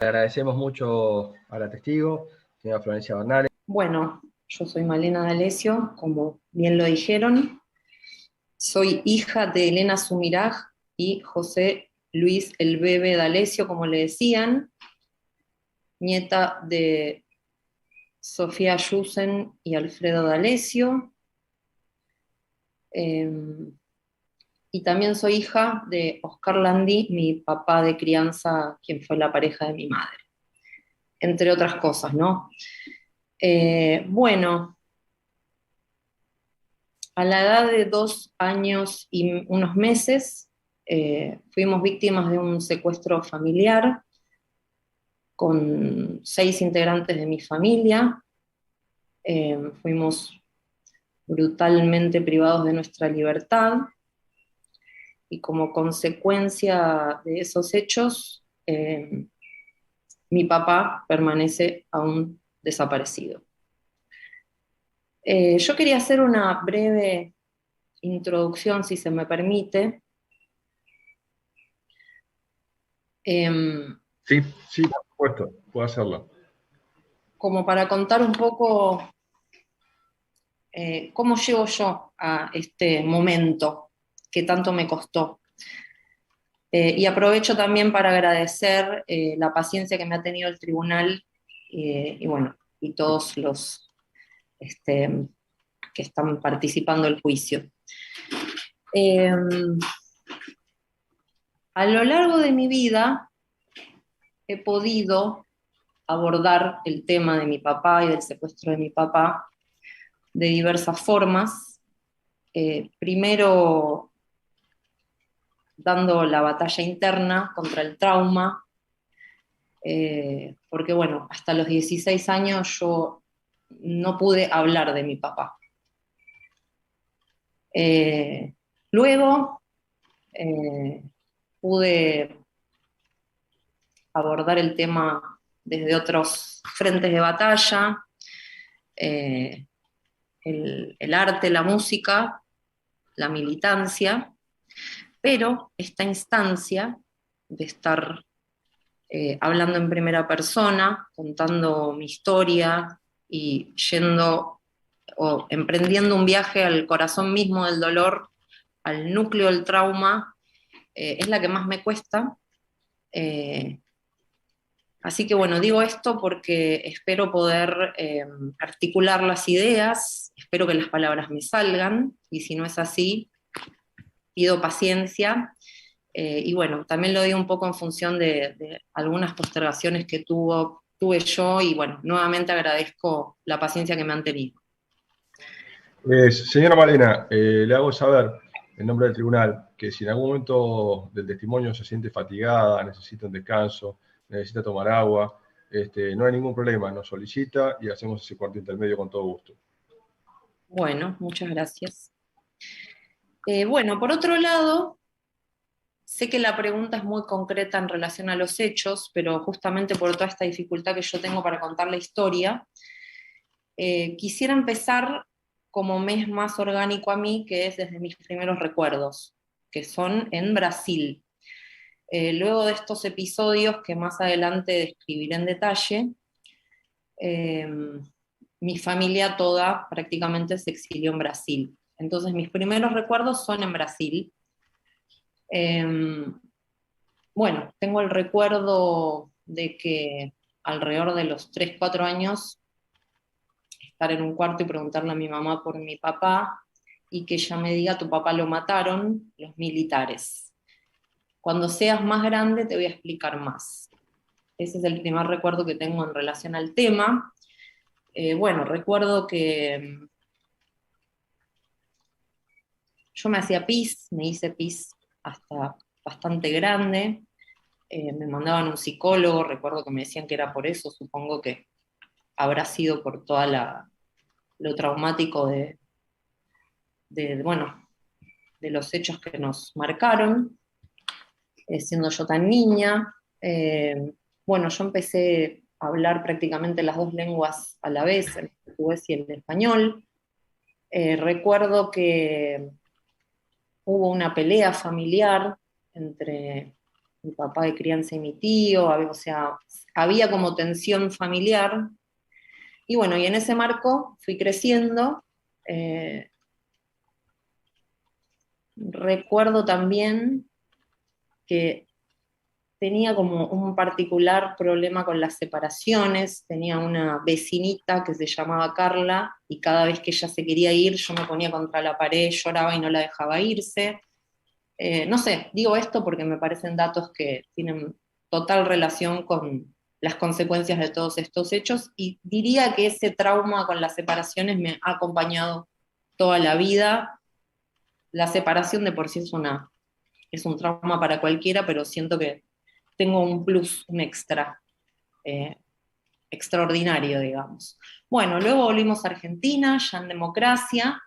Le agradecemos mucho a la testigo, señora Florencia Bernal. Bueno, yo soy Malena D'Alessio, como bien lo dijeron. Soy hija de Elena Sumiraj y José Luis el Bebe D'Alessio, como le decían, nieta de Sofía Yusen y Alfredo D'Alessio. Eh, y también soy hija de Oscar Landi, mi papá de crianza, quien fue la pareja de mi madre, entre otras cosas, ¿no? Bueno, a la edad de 2 años y unos meses, fuimos víctimas de un secuestro familiar con 6 integrantes de mi familia. Fuimos brutalmente privados de nuestra libertad y como consecuencia de esos hechos, mi papá permanece aún desaparecido. Yo quería hacer una breve introducción, si se me permite. Sí, sí, por supuesto, puedo hacerlo. Como para contar un poco cómo llego yo a este momento que tanto me costó. Y aprovecho también para agradecer la paciencia que me ha tenido el tribunal y bueno, y todos los este, que están participando del juicio. Eh, a lo largo de mi vida he podido abordar el tema de mi papá y del secuestro de mi papá de diversas formas. Primero dando la batalla interna contra el trauma, porque bueno, hasta los 16 años yo no pude hablar de mi papá. Eh, luego eh, pude abordar el tema desde otros frentes de batalla, eh, el arte, la música, la militancia, pero esta instancia de estar hablando en primera persona, contando mi historia y yendo o emprendiendo un viaje al corazón mismo del dolor, al núcleo del trauma, es la que más me cuesta. Eh, Así que bueno, digo esto porque espero poder articular las ideas, espero que las palabras me salgan, y si no es así, pido paciencia. Y bueno, también lo digo un poco en función de algunas postergaciones que tuve yo, y bueno, nuevamente agradezco la paciencia que me han tenido. Señora Malena, le hago saber, en nombre del tribunal, que si en algún momento del testimonio se siente fatigada, necesita un descanso, necesita tomar agua, no hay ningún problema, nos solicita y hacemos ese cuarto intermedio con todo gusto. Bueno, muchas gracias. Bueno, por otro lado, sé que la pregunta es muy concreta en relación a los hechos, pero justamente por toda esta dificultad que yo tengo para contar la historia, quisiera empezar como me es más orgánico a mí, que es desde mis primeros recuerdos, que son en Brasil. Luego de estos episodios que más adelante describiré en detalle, eh, mi familia toda prácticamente se exilió en Brasil. Entonces mis primeros recuerdos son en Brasil. Eh, bueno, tengo el recuerdo de que alrededor de los 3 4 años estar en un cuarto y preguntarle a mi mamá por mi papá y que ella me diga: tu papá lo mataron los militares. Cuando seas más grande te voy a explicar más. Ese es el primer recuerdo que tengo en relación al tema. Bueno, recuerdo que yo me hacía pis, me hice pis hasta bastante grande. Me mandaban un psicólogo, recuerdo que me decían que era por eso, supongo que habrá sido por toda lo traumático bueno, de los hechos que nos marcaron, siendo yo tan niña. Bueno, yo empecé a hablar prácticamente las dos lenguas a la vez, el portugués y el español. Recuerdo que hubo una pelea familiar entre mi papá de crianza y mi tío, o sea, había como tensión familiar, y bueno, y en ese marco fui creciendo. Recuerdo también que tenía como un particular problema con las separaciones, tenía una vecinita que se llamaba Carla, y cada vez que ella se quería ir, yo me ponía contra la pared, lloraba y no la dejaba irse. No sé, digo esto porque me parecen datos que tienen total relación con las consecuencias de todos estos hechos, y diría que ese trauma con las separaciones me ha acompañado toda la vida. La separación de por sí es un trauma para cualquiera, pero siento que tengo un plus, un extra, eh, extraordinario, digamos. Bueno, luego volvimos a Argentina, ya en democracia.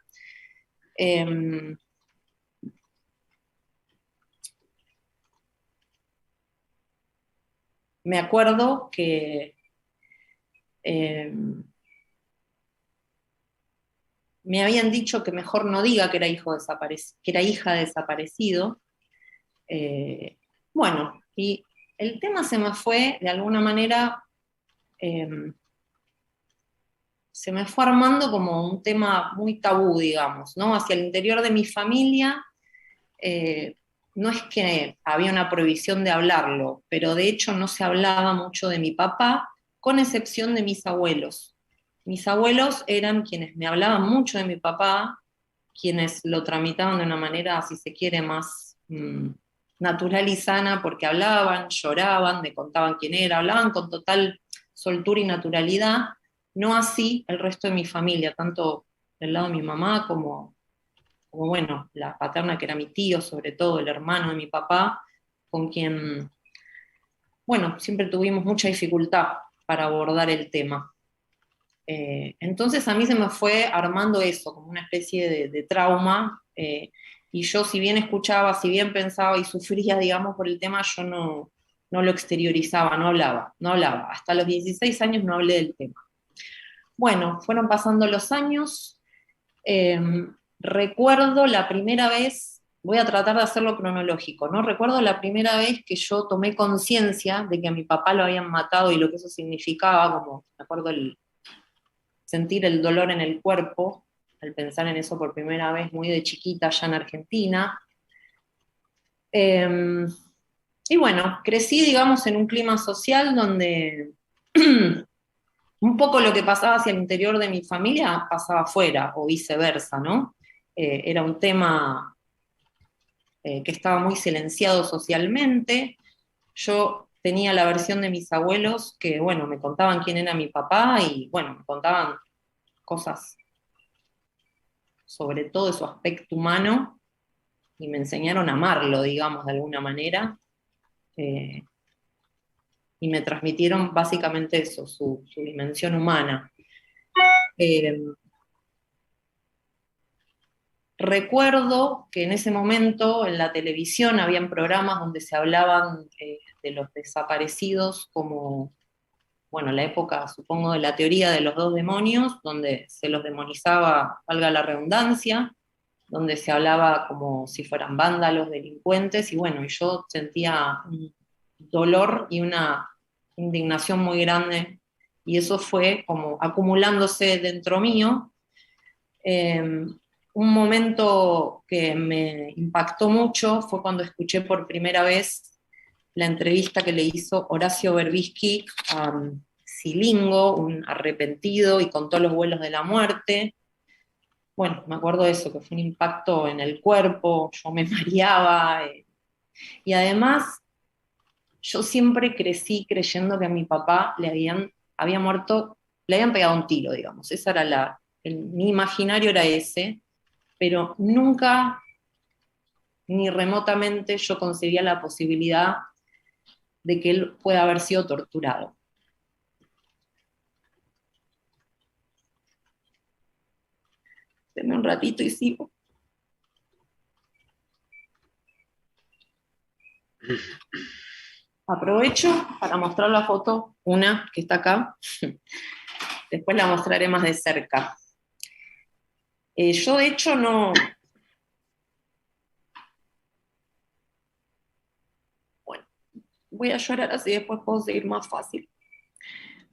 Eh, Me acuerdo que eh, me habían dicho que mejor no diga que era, que era hija de desaparecido. Eh, bueno, y el tema se me fue, de alguna manera, eh, se me fue armando como un tema muy tabú, digamos, ¿no? Hacia el interior de mi familia, eh, no es que había una prohibición de hablarlo, pero de hecho no se hablaba mucho de mi papá, con excepción de mis abuelos. Mis abuelos eran quienes me hablaban mucho de mi papá, quienes lo tramitaban de una manera, si se quiere, más natural y sana, porque hablaban, lloraban, me contaban quién era, hablaban con total soltura y naturalidad. No así el resto de mi familia, tanto del lado de mi mamá como bueno, la paterna, que era mi tío, sobre todo el hermano de mi papá, con quien, bueno, siempre tuvimos mucha dificultad para abordar el tema. Entonces a mí se me fue armando eso, como una especie de trauma, y yo, si bien escuchaba, si bien pensaba y sufría, digamos, por el tema, yo no lo exteriorizaba, no hablaba. Hasta los 16 años no hablé del tema. Bueno, fueron pasando los años. Eh, Recuerdo la primera vez, voy a tratar de hacerlo cronológico, ¿no? Recuerdo la primera vez que yo tomé conciencia de que a mi papá lo habían matado y lo que eso significaba, como me acuerdo sentir el dolor en el cuerpo, al pensar en eso por primera vez muy de chiquita allá en Argentina. Eh, y bueno, crecí, digamos, en un clima social donde un poco lo que pasaba hacia el interior de mi familia pasaba afuera, o viceversa, ¿no? Era un tema que estaba muy silenciado socialmente. Yo tenía la versión de mis abuelos que, bueno, me contaban quién era mi papá y, bueno, me contaban cosas sobre todo de su aspecto humano, y me enseñaron a amarlo, digamos, de alguna manera, eh, y me transmitieron básicamente eso, su dimensión humana. Eh, Recuerdo que en ese momento en la televisión habían programas donde se hablaban de los desaparecidos como, bueno, la época, supongo, de la teoría de los dos demonios, donde se los demonizaba, valga la redundancia, donde se hablaba como si fueran vándalos, delincuentes, y bueno, y yo sentía un dolor y una indignación muy grande, y eso fue como acumulándose dentro mío. Eh, un momento que me impactó mucho fue cuando escuché por primera vez la entrevista que le hizo Horacio Berbisky a Silingo, un arrepentido, y contó los vuelos de la muerte. Bueno, me acuerdo de eso, que fue un impacto en el cuerpo, yo me mareaba, y además yo siempre crecí creyendo que a mi papá había muerto, le habían pegado un tiro, digamos, esa era mi imaginario era ese, pero nunca, ni remotamente, yo concebía la posibilidad de que él pueda haber sido torturado. Denme un ratito y sigo. Aprovecho para mostrar la foto, una que está acá, después la mostraré más de cerca. Yo de hecho no, bueno, voy a llorar así, después puedo seguir más fácil.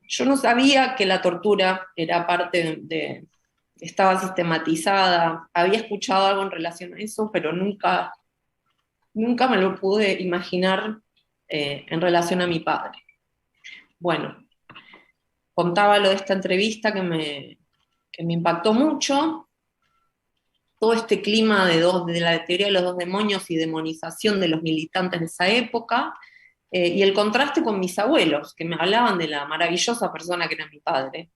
Yo no sabía que la tortura era parte estaba sistematizada, había escuchado algo en relación a eso, pero nunca me lo pude imaginar en relación a mi padre. Bueno, contaba lo de esta entrevista que me impactó mucho, todo este clima de la teoría de los dos demonios y demonización de los militantes de esa época, y el contraste con mis abuelos, que me hablaban de la maravillosa persona que era mi padre.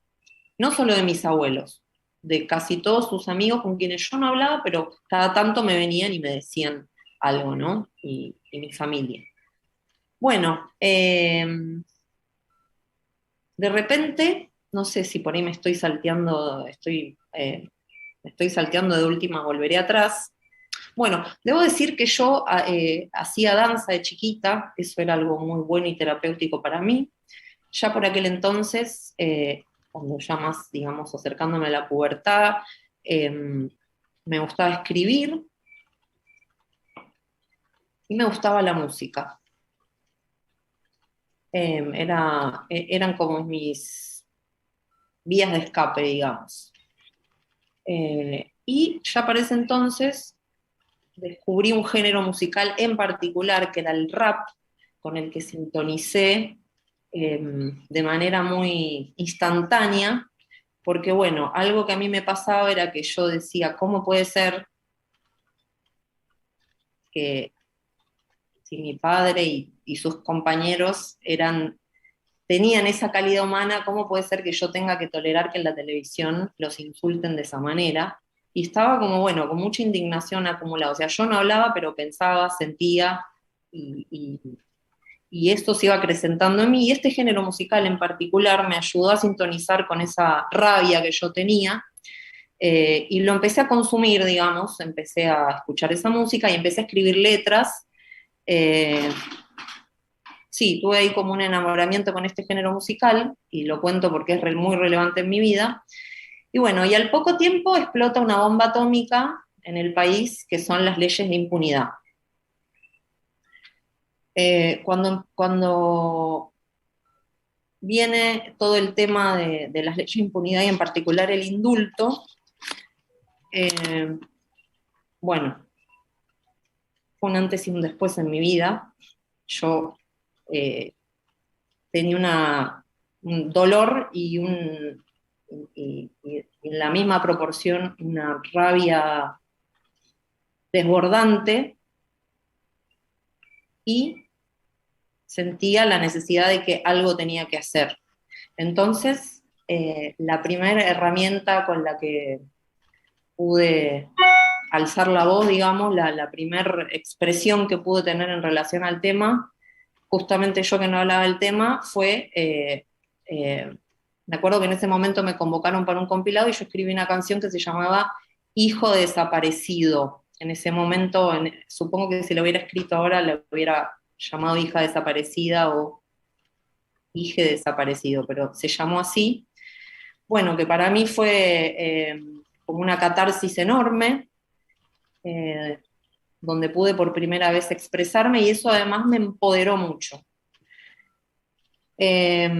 No solo de mis abuelos, de casi todos sus amigos con quienes yo no hablaba, pero cada tanto me venían y me decían algo, ¿no? Y mi familia. Bueno, de repente, no sé si por ahí me estoy salteando, me estoy salteando de última, volveré atrás. Bueno, debo decir que yo hacía danza de chiquita, eso era algo muy bueno y terapéutico para mí. Ya por aquel entonces, cuando ya más, digamos, acercándome a la pubertad, eh, me gustaba escribir y me gustaba la música. Eran como mis vías de escape, digamos. Y ya para ese entonces descubrí un género musical en particular, que era el rap, con el que sintonicé de manera muy instantánea, porque bueno, algo que a mí me pasaba era que yo decía, ¿cómo puede ser que si mi padre y sus compañeros tenían esa calidad humana, cómo puede ser que yo tenga que tolerar que en la televisión los insulten de esa manera? Y estaba como, bueno, con mucha indignación acumulada. O sea, yo no hablaba, pero pensaba, sentía, y, y, y esto se iba acrecentando en mí. Y este género musical en particular me ayudó a sintonizar con esa rabia que yo tenía. Y lo empecé a consumir, digamos, empecé a escuchar esa música y empecé a escribir letras. Eh, sí, tuve ahí como un enamoramiento con este género musical, y lo cuento porque es muy relevante en mi vida. Y bueno, y al poco tiempo explota una bomba atómica en el país, que son las leyes de impunidad. Cuando viene todo el tema de las leyes de impunidad y en particular el indulto, eh, bueno, fue un antes y un después en mi vida. Yo eh, tenía un dolor y en la misma proporción una rabia desbordante, y sentía la necesidad de que algo tenía que hacer. Entonces, la primera herramienta con la que pude alzar la voz, digamos, la primera expresión que pude tener en relación al tema, justamente yo que no hablaba del tema, fue, me acuerdo que en ese momento me convocaron para un compilado y yo escribí una canción que se llamaba Hijo Desaparecido. En ese momento, supongo que si lo hubiera escrito ahora, le hubiera llamado Hija Desaparecida o Hije Desaparecido, pero se llamó así. Bueno, que para mí fue como una catarsis enorme, eh, donde pude por primera vez expresarme, y eso además me empoderó mucho. Eh,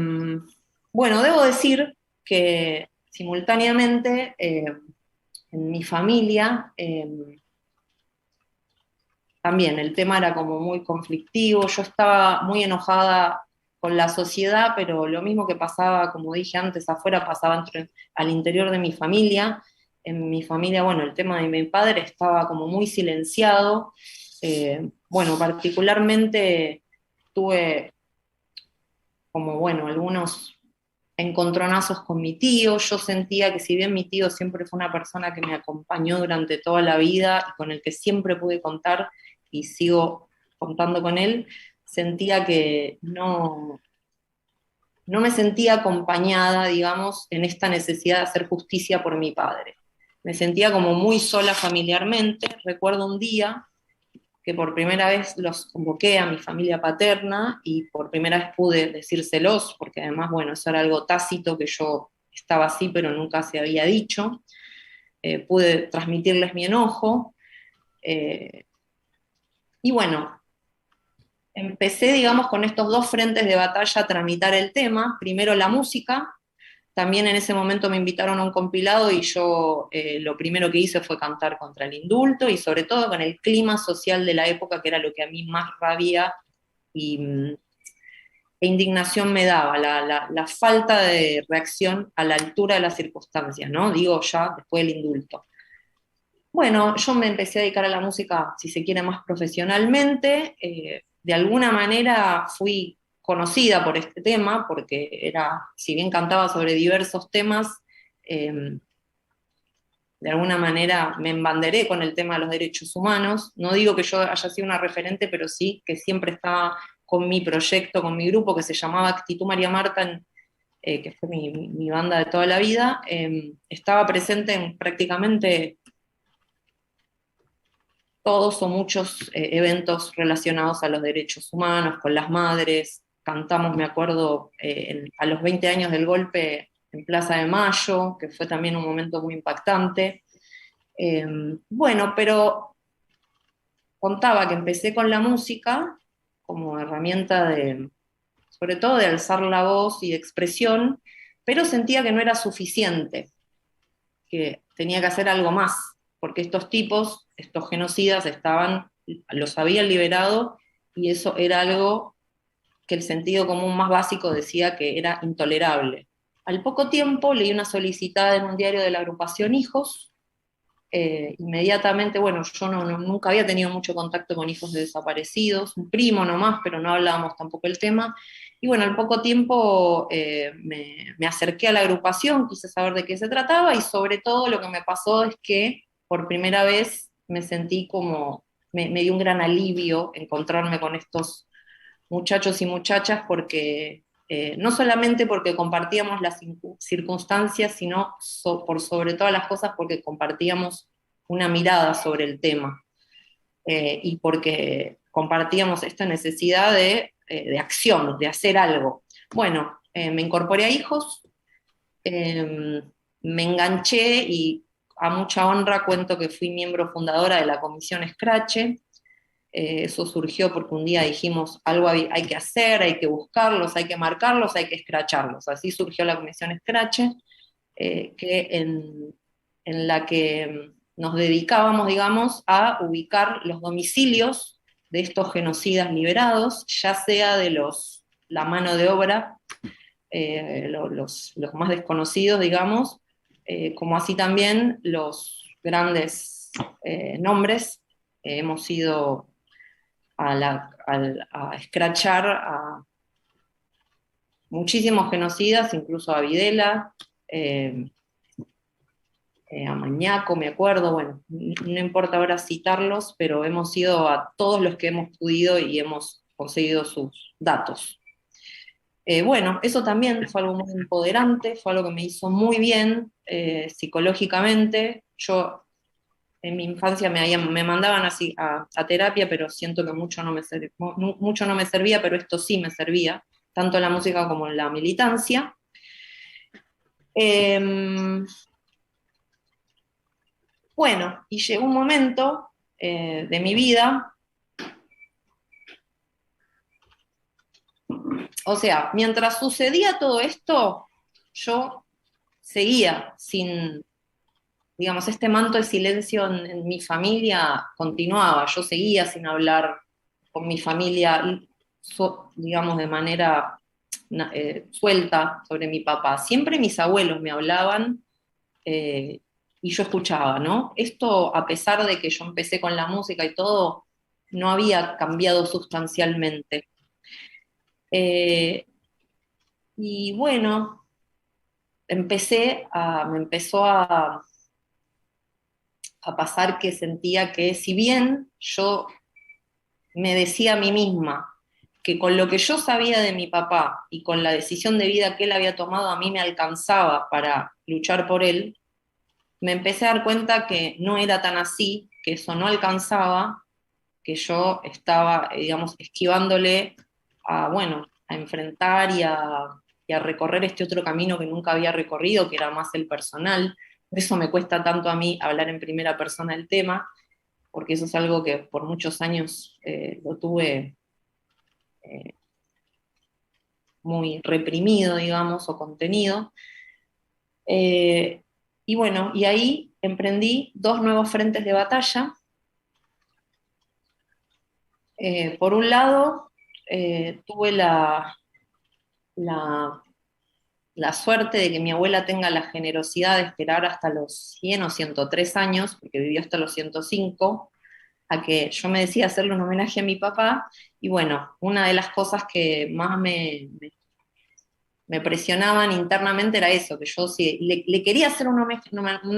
bueno, debo decir que simultáneamente en mi familia también el tema era como muy conflictivo, yo estaba muy enojada con la sociedad, pero lo mismo que pasaba, como dije antes, afuera pasaba al interior de mi familia. En mi familia, bueno, el tema de mi padre estaba como muy silenciado. Bueno, particularmente tuve como, bueno, algunos encontronazos con mi tío. Yo sentía que si bien mi tío siempre fue una persona que me acompañó durante toda la vida y con el que siempre pude contar y sigo contando con él, sentía que no me sentía acompañada, digamos, en esta necesidad de hacer justicia por mi padre. Me sentía como muy sola familiarmente. Recuerdo un día que por primera vez los convoqué a mi familia paterna y por primera vez pude decírselos, porque además, bueno, eso era algo tácito que yo estaba así, pero nunca se había dicho. Pude transmitirles mi enojo. Y bueno, empecé, digamos, con estos dos frentes de batalla a tramitar el tema. Primero la música, también en ese momento me invitaron a un compilado y yo lo primero que hice fue cantar contra el indulto y sobre todo con el clima social de la época, que era lo que a mí más rabia y, e indignación me daba, la falta de reacción a la altura de las circunstancias, ¿no? Digo ya después del indulto. Bueno, yo me empecé a dedicar a la música, si se quiere, más profesionalmente. De alguna manera fui conocida por este tema, porque era, si bien cantaba sobre diversos temas, eh, de alguna manera me embanderé con el tema de los derechos humanos. No digo que yo haya sido una referente, pero sí que siempre estaba con mi proyecto, con mi grupo que se llamaba Actitud María Marta, que fue mi banda de toda la vida. Estaba presente en prácticamente todos o muchos eventos relacionados a los derechos humanos, con las madres. Cantamos, me acuerdo, a los 20 años del golpe en Plaza de Mayo, que fue también un momento muy impactante. Bueno, pero contaba que empecé con la música como herramienta de, sobre todo de alzar la voz y de expresión, pero sentía que no era suficiente, que tenía que hacer algo más, porque estos tipos, estos genocidas, los habían liberado y eso era algo que el sentido común más básico decía que era intolerable. Al poco tiempo leí una solicitada en un diario de la agrupación Hijos. Inmediatamente, bueno, yo nunca había tenido mucho contacto con hijos de desaparecidos, un primo nomás, pero no hablábamos tampoco el tema. Y bueno, al poco tiempo me acerqué a la agrupación, quise saber de qué se trataba y sobre todo lo que me pasó es que por primera vez me sentí como, me dio un gran alivio encontrarme con estos muchachos y muchachas porque no solamente porque compartíamos las circunstancias, sino por sobre todas las cosas porque compartíamos una mirada sobre el tema y porque compartíamos esta necesidad de acción, de hacer algo. Bueno, me incorporé a Hijos, eh, me enganché y a mucha honra cuento que fui miembro fundadora de la Comisión Scratch. Eso surgió porque un día dijimos, algo hay que hacer, hay que buscarlos, hay que marcarlos, hay que escracharlos. Así surgió la Comisión Scratch, en la que nos dedicábamos, digamos, a ubicar los domicilios de estos genocidas liberados, ya sea de la mano de obra, los más desconocidos, digamos, como así también los grandes nombres. Hemos ido a escrachar a muchísimos genocidas, incluso a Videla, eh, a Mañaco, me acuerdo, bueno, no importa ahora citarlos, pero hemos ido a todos los que hemos podido y hemos conseguido sus datos. Bueno, eso también fue algo muy empoderante, fue algo que me hizo muy bien psicológicamente. Yo en mi infancia me mandaban así a terapia, pero siento que mucho no me servía, pero esto sí me servía, tanto en la música como en la militancia. Eh, bueno, y llegó un momento de mi vida, o sea, mientras sucedía todo esto, yo seguía sin, digamos, este manto de silencio en mi familia continuaba, yo seguía sin hablar con mi familia, digamos, de manera suelta sobre mi papá. Siempre mis abuelos me hablaban eh, y yo escuchaba, ¿no? Esto, a pesar de que yo empecé con la música y todo, no había cambiado sustancialmente. Eh, y bueno, me empezó a pasar que sentía que si bien yo me decía a mí misma que con lo que yo sabía de mi papá y con la decisión de vida que él había tomado a mí me alcanzaba para luchar por él, me empecé a dar cuenta que no era tan así, que eso no alcanzaba, que yo estaba, digamos, esquivándole bueno, a enfrentar y a recorrer este otro camino que nunca había recorrido, que era más el personal. Por eso me cuesta tanto a mí hablar en primera persona del tema, porque eso es algo que por muchos años lo tuve muy reprimido, digamos, o contenido. Y bueno, y ahí emprendí 2 nuevos frentes de batalla. Por un lado, tuve la, la suerte de que mi abuela tenga la generosidad de esperar hasta los 100 o 103 años, porque vivió hasta los 105, a que yo me decía hacerle un homenaje a mi papá. Y bueno, una de las cosas que más me presionaban internamente era eso, que yo sí, le quería hacer un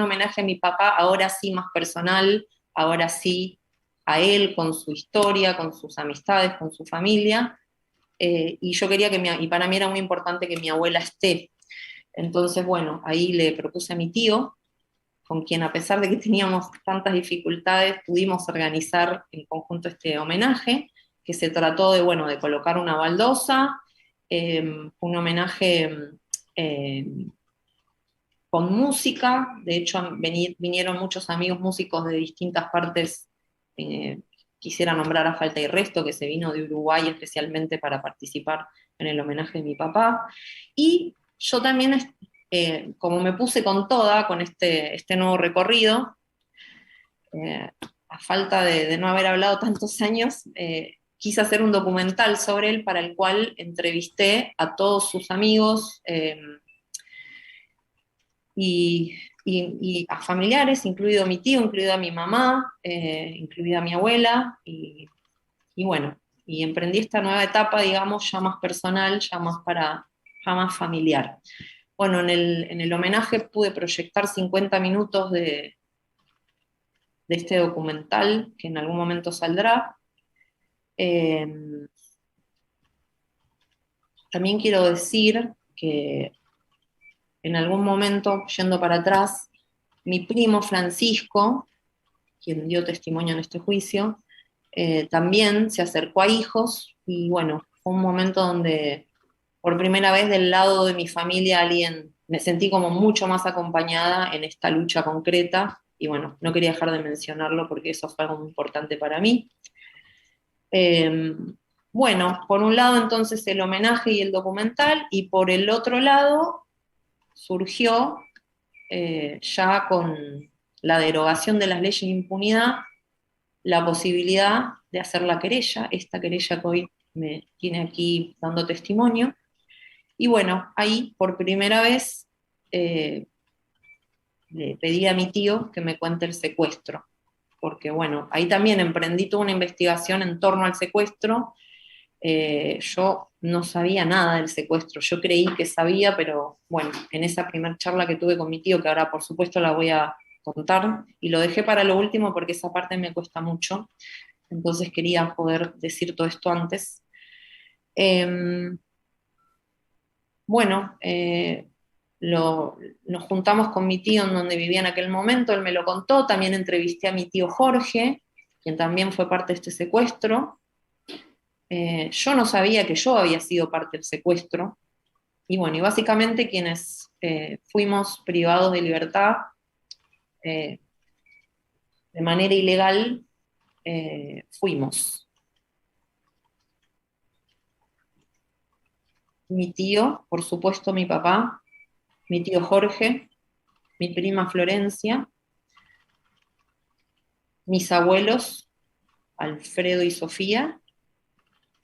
homenaje a mi papá, ahora sí más personal, ahora sí a él, con su historia, con sus amistades, con su familia, y yo quería y para mí era muy importante que mi abuela esté. Entonces, bueno, ahí le propuse a mi tío, con quien a pesar de que teníamos tantas dificultades, pudimos organizar en conjunto este homenaje, que se trató de, bueno, de colocar una baldosa, un homenaje eh, con música. De hecho vinieron muchos amigos músicos de distintas partes. eh, Quisiera nombrar a Falta y Resto, que se vino de Uruguay especialmente para participar en el homenaje de mi papá. Y yo también, como me puse con toda con este nuevo recorrido, eh, a falta de no haber hablado tantos años, quise hacer un documental sobre él para el cual entrevisté a todos sus amigos, y, y a familiares, incluido mi tío, incluida mi mamá, incluida mi abuela, y bueno, y emprendí esta nueva etapa, digamos, ya más personal, ya más familiar. Bueno, en el homenaje pude proyectar 50 minutos de este documental, que en algún momento saldrá. Eh, También quiero decir que en algún momento, yendo para atrás, mi primo Francisco, quien dio testimonio en este juicio, también se acercó a hijos y bueno, fue un momento donde por primera vez del lado de mi familia me sentí como mucho más acompañada en esta lucha concreta y bueno, no quería dejar de mencionarlo porque eso fue algo muy importante para mí. Eh, bueno, por un lado entonces el homenaje y el documental, y por el otro lado surgió, ya con la derogación de las leyes de impunidad, la posibilidad de hacer la querella, esta querella que hoy me tiene aquí dando testimonio. Y bueno, ahí por primera vez le pedí a mi tío que me cuente el secuestro, porque bueno, ahí también emprendí toda una investigación en torno al secuestro. Yo no sabía nada del secuestro, yo creí que sabía, pero bueno, en esa primera charla que tuve con mi tío, que ahora por supuesto la voy a contar, y lo dejé para lo último porque esa parte me cuesta mucho, entonces quería poder decir todo esto antes. Eh, bueno, nos juntamos con mi tío en donde vivía en aquel momento, él me lo contó, también entrevisté a mi tío Jorge, quien también fue parte de este secuestro. Yo no sabía que yo había sido parte del secuestro, y bueno, y básicamente quienes fuimos privados de libertad eh, de manera ilegal, fuimos mi tío, por supuesto mi papá, mi tío Jorge, mi prima Florencia, mis abuelos, Alfredo y Sofía,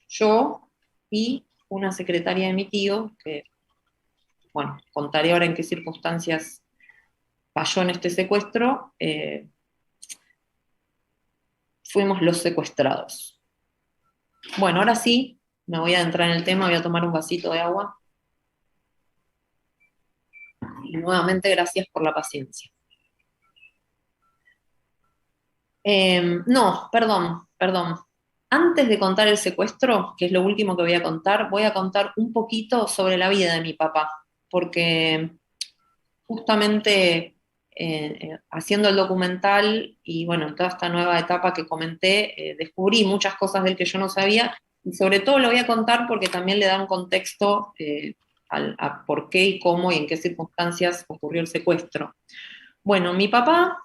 yo y una secretaria de mi tío, que, bueno, contaré ahora en qué circunstancias cayó en este secuestro. Fuimos los secuestrados. Bueno, ahora sí, me voy a entrar en el tema, voy a tomar un vasito de agua. Y nuevamente gracias por la paciencia. No, perdón. Antes de contar el secuestro, que es lo último que voy a contar un poquito sobre la vida de mi papá, porque justamente haciendo el documental y bueno, en toda esta nueva etapa que comenté, descubrí muchas cosas del que yo no sabía, y sobre todo lo voy a contar porque también le da un contexto a por qué y cómo y en qué circunstancias ocurrió el secuestro. Bueno, mi papá,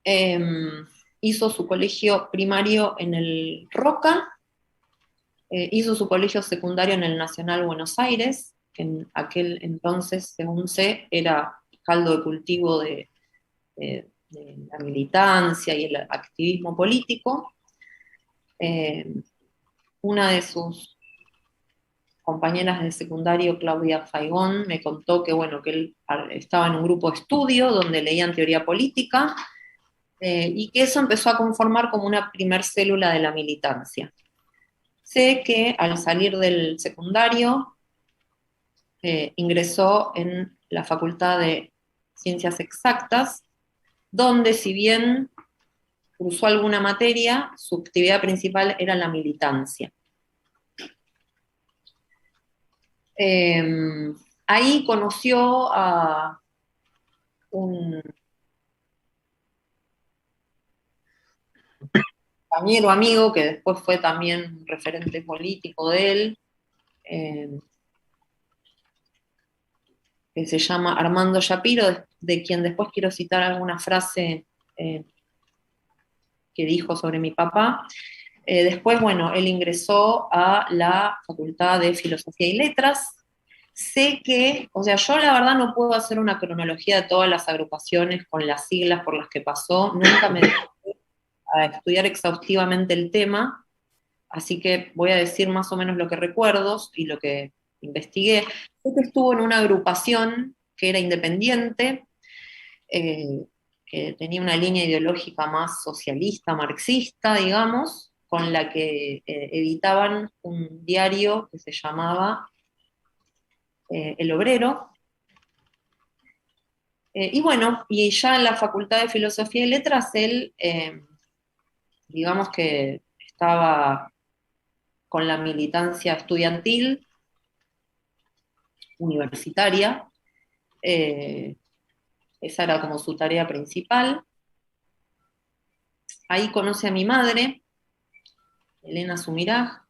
eh, hizo su colegio primario en el Roca, hizo su colegio secundario en el Nacional Buenos Aires, que en aquel entonces, según sé, era caldo de cultivo de la militancia y el activismo político. Una de sus compañeras de secundario, Claudia Faigón, me contó que, bueno, que él estaba en un grupo de estudio donde leían teoría política, y que eso empezó a conformar como una primer célula de la militancia. Sé que al salir del secundario ingresó en la Facultad de Ciencias Exactas, donde si bien cursó alguna materia, su actividad principal era la militancia. Ahí conoció a un compañero amigo que después fue también un referente político de él, que se llama Armando Shapiro, de quien después quiero citar alguna frase que dijo sobre mi papá. Después, bueno, él ingresó a la Facultad de Filosofía y Letras. Sé que, o sea, yo la verdad no puedo hacer una cronología de todas las agrupaciones con las siglas por las que pasó, nunca me dediqué a estudiar exhaustivamente el tema, así que voy a decir más o menos lo que recuerdo y lo que investigué. Sé que estuvo en una agrupación que era independiente, que tenía una línea ideológica más socialista, marxista, digamos, con la que editaban un diario que se llamaba El Obrero. Y bueno, y ya en la Facultad de Filosofía y Letras, él, digamos que estaba con la militancia estudiantil, universitaria, esa era como su tarea principal. Ahí conoce a mi madre, Elena Sumiraj.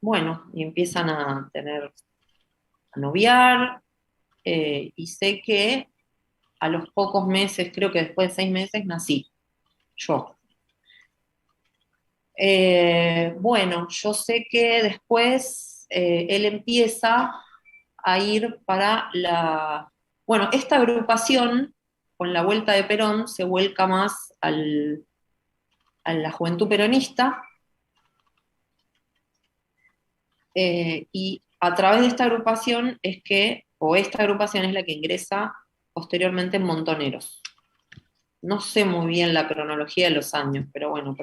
Bueno, y empiezan a noviar, y sé que a los pocos meses, creo que después de 6 meses, nací yo. Bueno, yo sé que después él empieza a ir para Bueno, esta agrupación, con la vuelta de Perón, se vuelca más a la juventud peronista, y a través de esta agrupación esta agrupación es la que ingresa posteriormente en Montoneros. No sé muy bien la cronología de los años, pero bueno,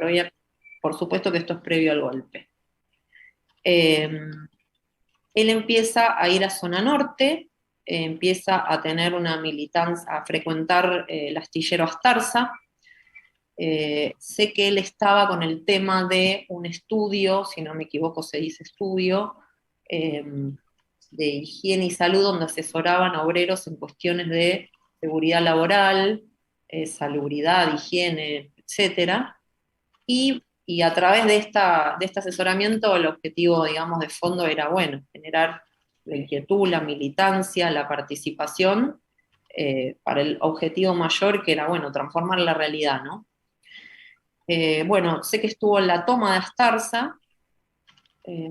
por supuesto que esto es previo al golpe. Él empieza a ir a zona norte, empieza a tener una militancia, a frecuentar el astillero Astarza. Sé que él estaba con el tema de un estudio, si no me equivoco se dice estudio, de higiene y salud, donde asesoraban a obreros en cuestiones de seguridad laboral, salubridad, higiene, etcétera. Y a través de este asesoramiento, el objetivo, digamos, de fondo era, bueno, generar la inquietud, la militancia, la participación, para el objetivo mayor que era, bueno, transformar la realidad, ¿no? Bueno, sé que estuvo en la toma de Astarza, eh,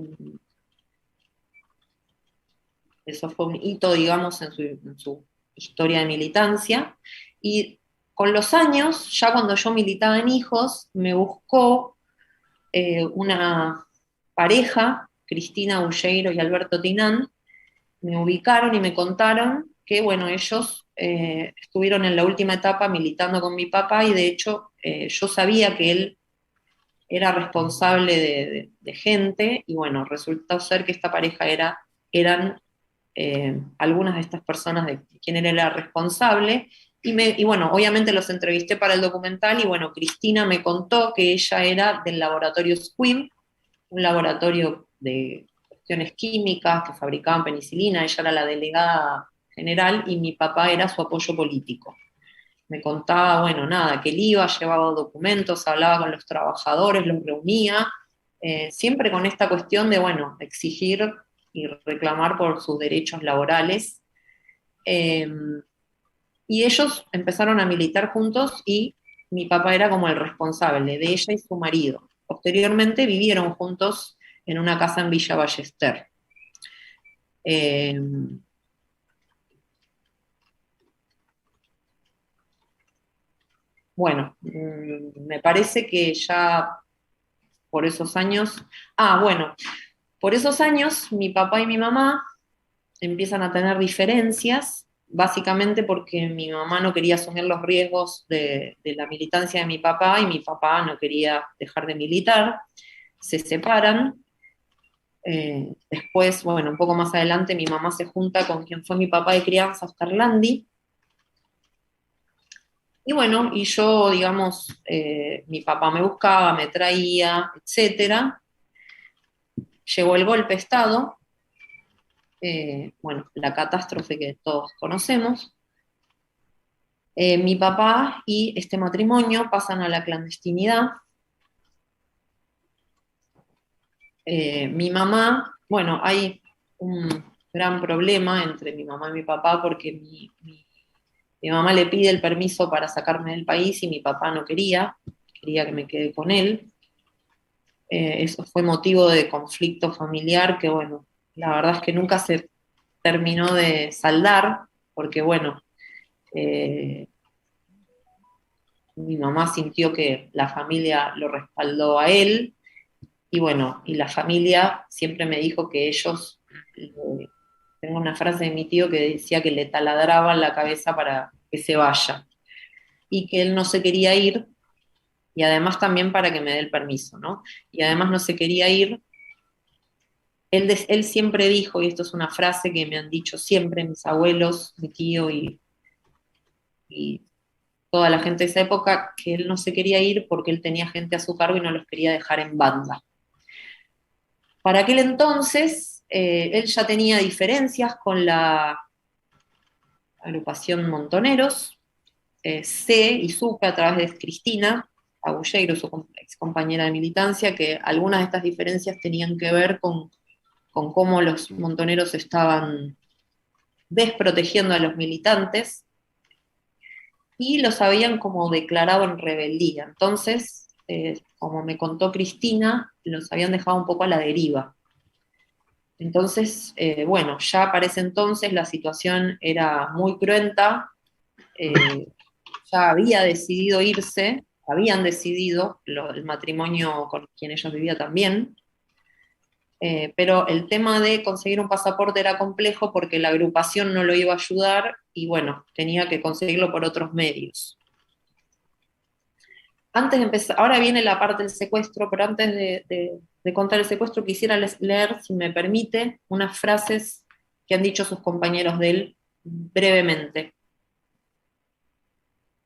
eso fue un hito, digamos, en su historia de militancia, y con los años, ya cuando yo militaba en Hijos, me buscó una pareja, Cristina Ulleiro y Alberto Tinán, me ubicaron y me contaron que, bueno, ellos estuvieron en la última etapa militando con mi papá, y de hecho yo sabía que él era responsable de gente, y bueno, resultó ser que esta pareja eran algunas de estas personas de quien él era responsable, y bueno, obviamente los entrevisté para el documental, y bueno, Cristina me contó que ella era del laboratorio SQUIM, un laboratorio de cuestiones químicas que fabricaban penicilina, ella era la delegada general y mi papá era su apoyo político. Me contaba, bueno, nada, que él iba, llevaba documentos, hablaba con los trabajadores, los reunía, siempre con esta cuestión de, bueno, exigir y reclamar por sus derechos laborales. Y ellos empezaron a militar juntos y mi papá era como el responsable de ella y su marido. Posteriormente vivieron juntos en una casa en Villa Ballester. Eh, bueno, me parece que ya por esos años, bueno, por esos años mi papá y mi mamá empiezan a tener diferencias, básicamente porque mi mamá no quería asumir los riesgos de la militancia de mi papá y mi papá no quería dejar de militar, se separan. Después, bueno, un poco más adelante mi mamá se junta con quien fue mi papá de crianza, Oscar Landi. Y bueno, y yo, digamos, mi papá me buscaba, me traía, etcétera. Llegó el golpe de Estado, bueno, la catástrofe que todos conocemos. Mi papá y este matrimonio pasan a la clandestinidad. Mi mamá, bueno, hay un gran problema entre mi mamá y mi papá porque mi mamá le pide el permiso para sacarme del país y mi papá no quería, quería que me quede con él. Eso fue motivo de conflicto familiar que, bueno, la verdad es que nunca se terminó de saldar porque, bueno, eh, mi mamá sintió que la familia lo respaldó a él y bueno, y la familia siempre me dijo que ellos, tengo una frase de mi tío que decía que le taladraban la cabeza para que se vaya y que él no se quería ir y además también para que me dé el permiso, ¿no? Y además no se quería ir. Él siempre dijo, y esto es una frase que me han dicho siempre mis abuelos, mi tío y toda la gente de esa época, que él no se quería ir porque él tenía gente a su cargo y no los quería dejar en banda. Para aquel entonces, él ya tenía diferencias con la agrupación Montoneros, sé y supe a través de Cristina Agulleiro, su ex compañera de militancia, que algunas de estas diferencias tenían que ver con cómo los montoneros estaban desprotegiendo a los militantes y los habían como declarado en rebeldía. Entonces, como me contó Cristina, los habían dejado un poco a la deriva. Entonces, bueno, ya para ese entonces la situación era muy cruenta, eh, ya había decidido irse, habían decidido el matrimonio con quien ellos vivían también, pero el tema de conseguir un pasaporte era complejo porque la agrupación no lo iba a ayudar y bueno, tenía que conseguirlo por otros medios. Antes de empezar, ahora viene la parte del secuestro, pero antes de contar el secuestro quisiera leer, si me permite, unas frases que han dicho sus compañeros de él brevemente.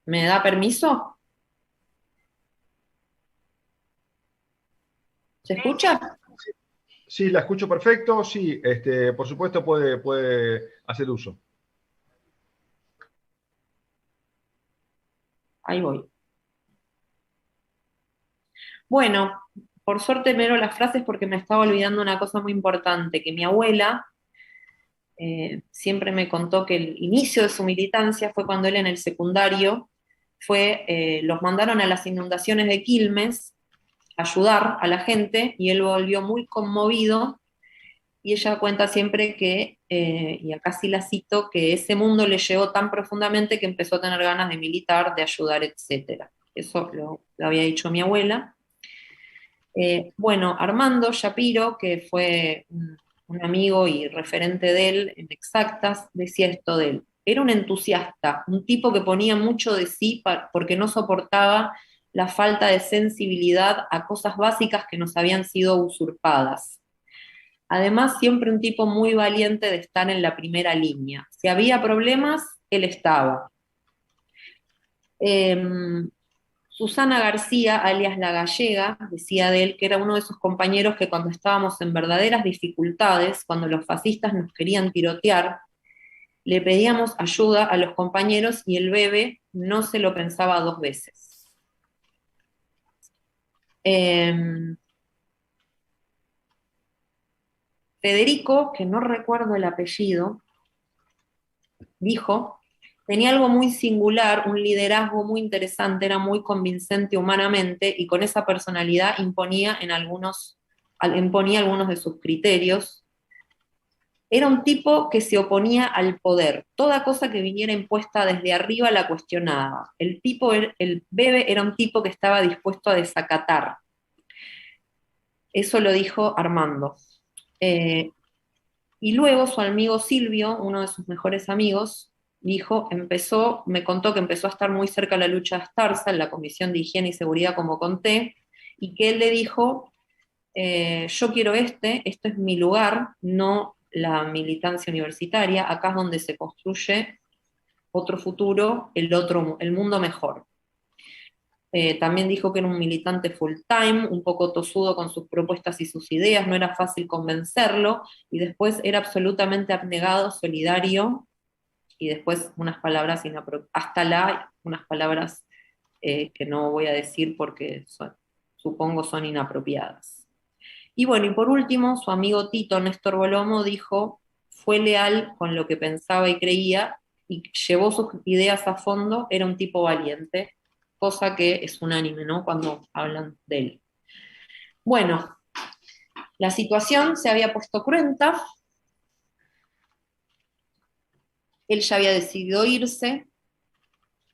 ¿Me da permiso? ¿Se escucha? Sí, la escucho perfecto. Sí, por supuesto puede hacer uso. Ahí voy. Bueno, por suerte miro las frases porque me estaba olvidando una cosa muy importante, que mi abuela siempre me contó que el inicio de su militancia fue cuando él en el secundario los mandaron a las inundaciones de Quilmes a ayudar a la gente y él volvió muy conmovido y ella cuenta siempre que, y acá sí la cito, que ese mundo le llegó tan profundamente que empezó a tener ganas de militar, de ayudar, etc. Eso lo había dicho mi abuela. Bueno, Armando Shapiro, que fue un amigo y referente de él en Exactas, decía esto de él. Era un entusiasta, un tipo que ponía mucho de sí porque no soportaba la falta de sensibilidad a cosas básicas que nos habían sido usurpadas. Además, siempre un tipo muy valiente de estar en la primera línea. Si había problemas, él estaba. Eh, Susana García, alias La Gallega, decía de él que era uno de esos compañeros que cuando estábamos en verdaderas dificultades, cuando los fascistas nos querían tirotear, le pedíamos ayuda a los compañeros y el bebé no se lo pensaba dos veces. Eh, Federico, que no recuerdo el apellido, dijo tenía algo muy singular, un liderazgo muy interesante, era muy convincente humanamente y con esa personalidad imponía algunos de sus criterios. Era un tipo que se oponía al poder. Toda cosa que viniera impuesta desde arriba la cuestionaba. El Bebe era un tipo que estaba dispuesto a desacatar. Eso lo dijo Armando. Eh, y luego su amigo Silvio, uno de sus mejores amigos, me contó que empezó a estar muy cerca de la lucha de Estarza en la Comisión de Higiene y Seguridad, como conté, y que él le dijo, yo quiero esto es mi lugar, no la militancia universitaria, acá es donde se construye otro futuro, el mundo mejor. También dijo que era un militante full time, un poco tosudo con sus propuestas y sus ideas, no era fácil convencerlo, y después era absolutamente abnegado, solidario, y después unas palabras que no voy a decir porque supongo son inapropiadas. Y bueno, y por último, su amigo Tito, Néstor Bolomo, dijo, fue leal con lo que pensaba y creía y llevó sus ideas a fondo, era un tipo valiente, cosa que es unánime, ¿no? Cuando hablan de él. Bueno, la situación se había puesto cruenta, él ya había decidido irse,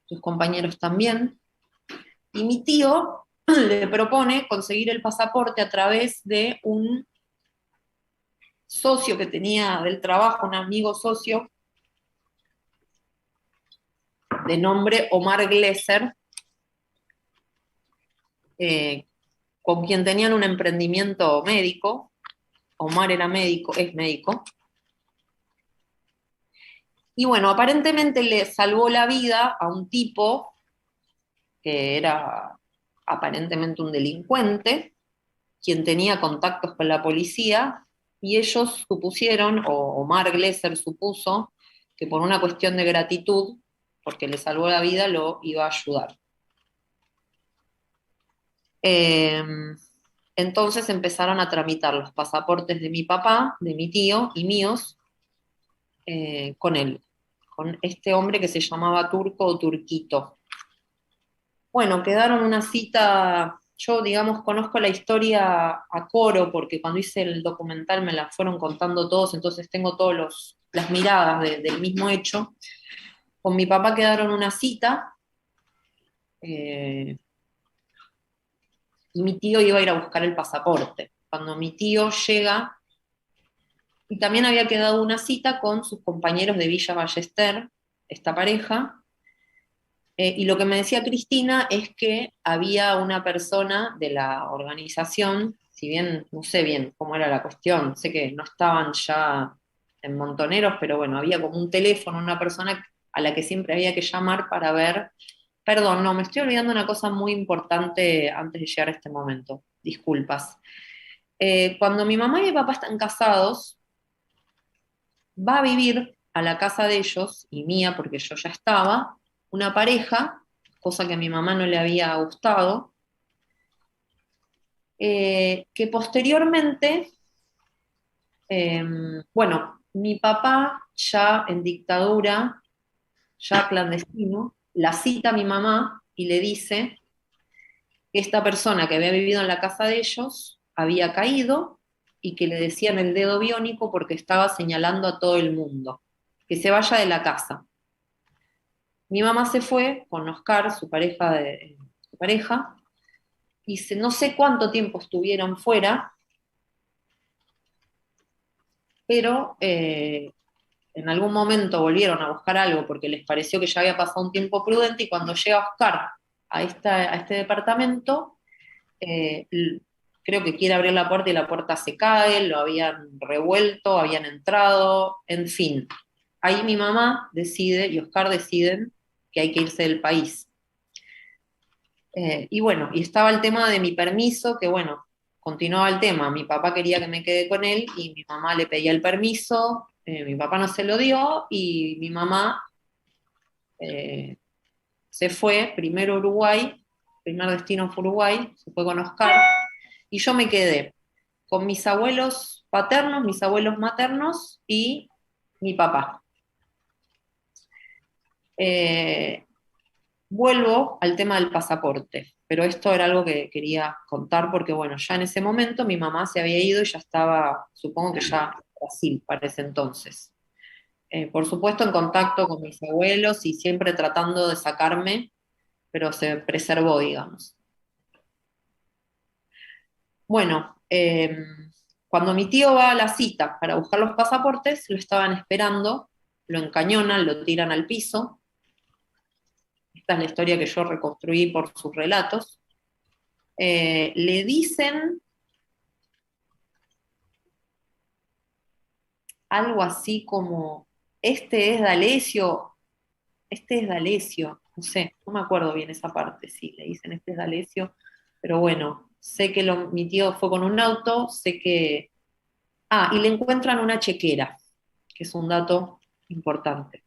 sus compañeros también, y mi tío le propone conseguir el pasaporte a través de un socio que tenía del trabajo, un amigo socio, de nombre Omar Glesser, eh, con quien tenían un emprendimiento médico. Omar era médico, es médico. Y bueno, aparentemente le salvó la vida a un tipo que era aparentemente un delincuente, quien tenía contactos con la policía, y ellos supusieron, o Omar Glesser supuso, que por una cuestión de gratitud, porque le salvó la vida, lo iba a ayudar. Eh, entonces empezaron a tramitar los pasaportes de mi papá, de mi tío y míos con él, con este hombre que se llamaba Turco o Turquito. Bueno, quedaron una cita, yo digamos conozco la historia a coro porque cuando hice el documental me la fueron contando todos, entonces tengo todas las miradas del mismo hecho. Con mi papá quedaron una cita eh, y mi tío iba a ir a buscar el pasaporte. Cuando mi tío llega, y también había quedado una cita con sus compañeros de Villa Ballester, esta pareja, y lo que me decía Cristina es que había una persona de la organización, si bien no sé bien cómo era la cuestión, sé que no estaban ya en Montoneros, pero bueno, había como un teléfono, una persona a la que siempre había que llamar para ver. Perdón, no, me estoy olvidando una cosa muy importante antes de llegar a este momento. Disculpas. Cuando mi mamá y mi papá están casados, va a vivir a la casa de ellos y mía, porque yo ya estaba, una pareja, cosa que a mi mamá no le había gustado, que posteriormente, eh, bueno, mi papá ya en dictadura, ya clandestino, la cita a mi mamá y le dice que esta persona que había vivido en la casa de ellos había caído y que le decían el dedo biónico porque estaba señalando a todo el mundo, que se vaya de la casa. Mi mamá se fue con Oscar, su pareja, y no sé cuánto tiempo estuvieron fuera, pero en algún momento volvieron a buscar algo porque les pareció que ya había pasado un tiempo prudente y cuando llega Oscar a este departamento, eh, creo que quiere abrir la puerta y la puerta se cae, lo habían revuelto, habían entrado, en fin. Ahí mi mamá decide y Oscar deciden que hay que irse del país. Y bueno, y estaba el tema de mi permiso, que bueno, continuaba el tema. Mi papá quería que me quede con él y mi mamá le pedía el permiso, mi papá no se lo dio y mi mamá eh, se fue, primero a Uruguay, primer destino fue Uruguay, se fue con Oscar, y yo me quedé con mis abuelos paternos, mis abuelos maternos y mi papá. Vuelvo al tema del pasaporte, pero esto era algo que quería contar porque, bueno, ya en ese momento mi mamá se había ido y ya estaba, supongo que ya en Brasil para ese entonces. Por supuesto, en contacto con mis abuelos y siempre tratando de sacarme, pero se preservó, digamos. Bueno, cuando mi tío va a la cita para buscar los pasaportes, lo estaban esperando, lo encañonan, lo tiran al piso. Esta es la historia que yo reconstruí por sus relatos. Le dicen algo así como, este es D'Alessio, no sé, no me acuerdo bien esa parte, sí, le dicen este es D'Alessio, pero bueno, sé que mi tío fue con un auto, sé que... Ah, y le encuentran una chequera, que es un dato importante.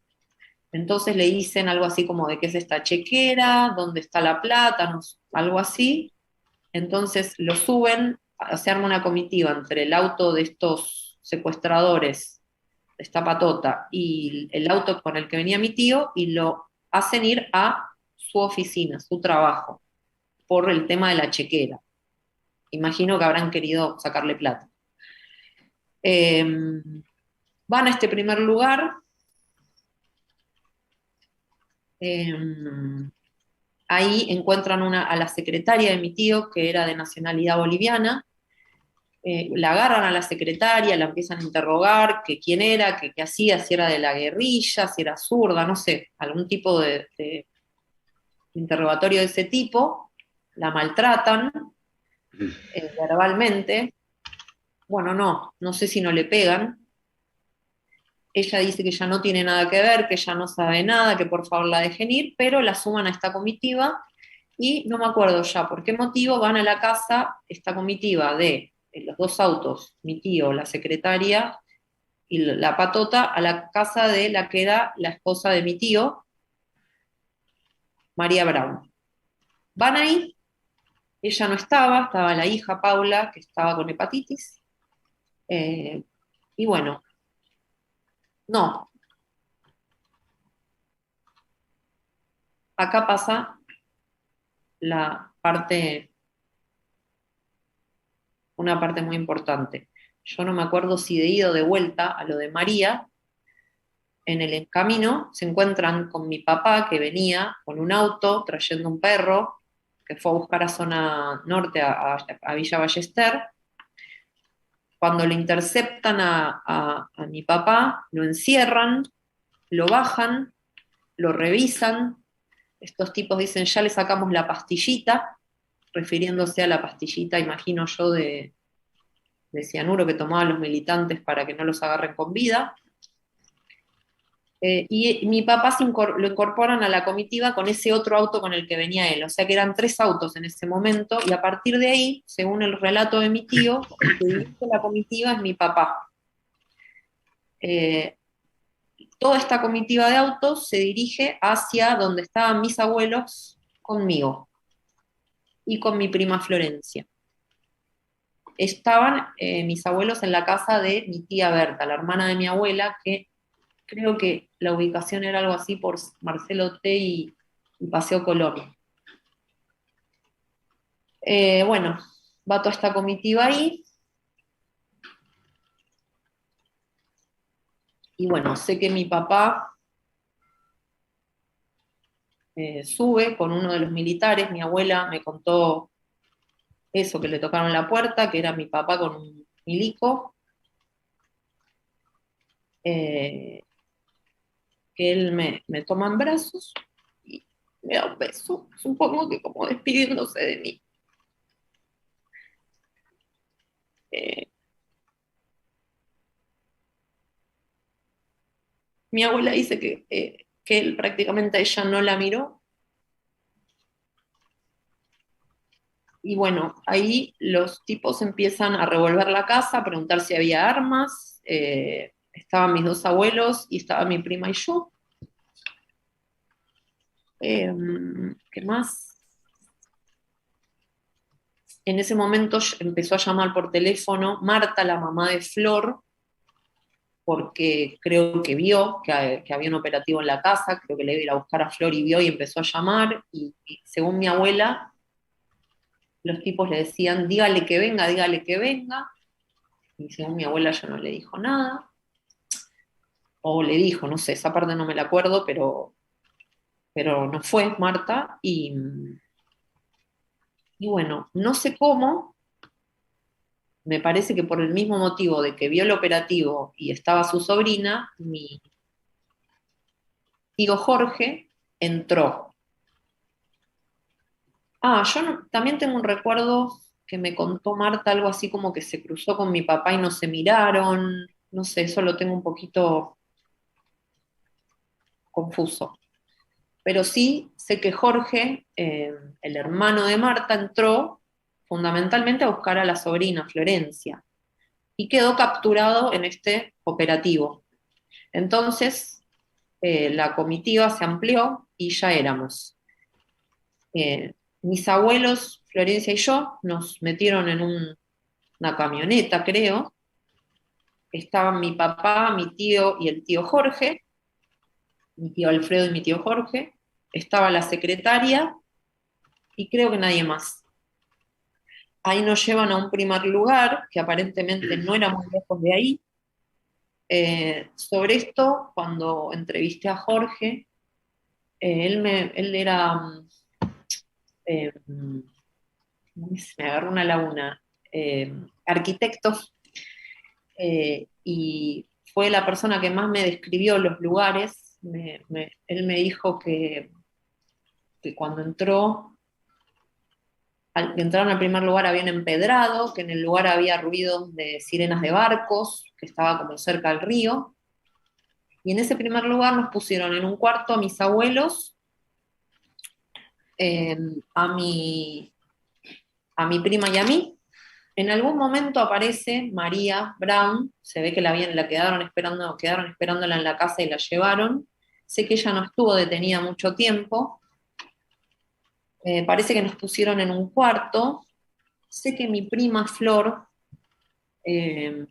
Entonces le dicen algo así como de qué es esta chequera, dónde está la plata, no sé, algo así. Entonces lo suben, se arma una comitiva entre el auto de estos secuestradores, de esta patota, y el auto con el que venía mi tío, y lo hacen ir a su oficina, su trabajo, por el tema de la chequera. Imagino que habrán querido sacarle plata. Eh, Van a este primer lugar. eh, Ahí encuentran a la secretaria de mi tío, que era de nacionalidad boliviana. La agarran a la secretaria, la empiezan a interrogar, que quién era, que qué hacía, si era de la guerrilla, si era zurda, no sé, algún tipo de interrogatorio de ese tipo. La maltratan verbalmente. Bueno, no sé si no le pegan. Ella dice que ya no tiene nada que ver, que ya no sabe nada, que por favor la dejen ir, pero la suman a esta comitiva y no me acuerdo ya por qué motivo van a la casa esta comitiva de los dos autos, mi tío, la secretaria y la patota, a la casa de la que era la esposa de mi tío, María Brown. Van ahí, ella no estaba, estaba la hija Paula, que estaba con hepatitis, eh, y bueno, no, acá pasa la parte, una parte muy importante. Yo no me acuerdo si de ida o de vuelta a lo de María, en el camino se encuentran con mi papá que venía con un auto trayendo un perro que fue a buscar a zona norte, a Villa Ballester. Cuando lo interceptan a mi papá, lo encierran, lo bajan, lo revisan. Estos tipos dicen, ya le sacamos la pastillita, refiriéndose a la pastillita, imagino yo, de cianuro que tomaban los militantes para que no los agarren con vida. Y mi papá lo incorporan a la comitiva con ese otro auto con el que venía él. O sea que eran tres autos en ese momento, y a partir de ahí, según el relato de mi tío, el que dirige la comitiva es mi papá. Eh, Toda esta comitiva de autos se dirige hacia donde estaban mis abuelos conmigo y con mi prima Florencia. Estaban mis abuelos en la casa de mi tía Berta, la hermana de mi abuela, que creo que la ubicación era algo así por Marcelo T. y Paseo Colón. Bueno, va toda esta comitiva ahí. Y bueno, sé que mi papá sube con uno de los militares. Mi abuela me contó eso, que le tocaron la puerta, que era mi papá con un milico, eh, que él me toma en brazos y me da un beso, supongo que como despidiéndose de mí. Eh, Mi abuela dice que él prácticamente a ella no la miró. Y bueno, ahí los tipos empiezan a revolver la casa, a preguntar si había armas. Estaban mis dos abuelos y estaba mi prima y yo. ¿Qué más? En ese momento empezó a llamar por teléfono Marta, la mamá de Flor, porque creo que vio que había un operativo en la casa, creo que le iba a ir a buscar a Flor y vio y empezó a llamar, y según mi abuela, los tipos le decían, dígale que venga, y según mi abuela ya no le dijo nada, o le dijo, no sé, esa parte no me la acuerdo, pero no fue Marta, y bueno, no sé cómo, me parece que por el mismo motivo de que vio el operativo y estaba su sobrina, mi tío Jorge entró. También tengo un recuerdo que me contó Marta, algo así como que se cruzó con mi papá y no se miraron, no sé, eso lo tengo un poquito confuso. Pero sí sé que Jorge, el hermano de Marta, entró fundamentalmente a buscar a la sobrina Florencia y quedó capturado en este operativo. Entonces, la comitiva se amplió y ya éramos. Mis abuelos, Florencia y yo, nos metieron en una camioneta, creo. Estaban mi papá, mi tío y el tío Jorge, mi tío Alfredo y mi tío Jorge. Estaba la secretaria y creo que nadie más. Ahí nos llevan a un primer lugar, que aparentemente no era muy lejos de ahí. Sobre esto, cuando entrevisté a Jorge, él era, eh, me agarró una laguna, arquitecto, y fue la persona que más me describió los lugares. Él me dijo que cuando entraron al primer lugar habían empedrado, que en el lugar había ruidos de sirenas de barcos, que estaba como cerca del río. Y en ese primer lugar nos pusieron en un cuarto a mis abuelos, eh, a, mi, a mi prima y a mí. En algún momento aparece María Brown, se ve que la quedaron esperándola en la casa y la llevaron. Sé que ella no estuvo detenida mucho tiempo. Parece que nos pusieron en un cuarto. Sé que mi prima Flor eh,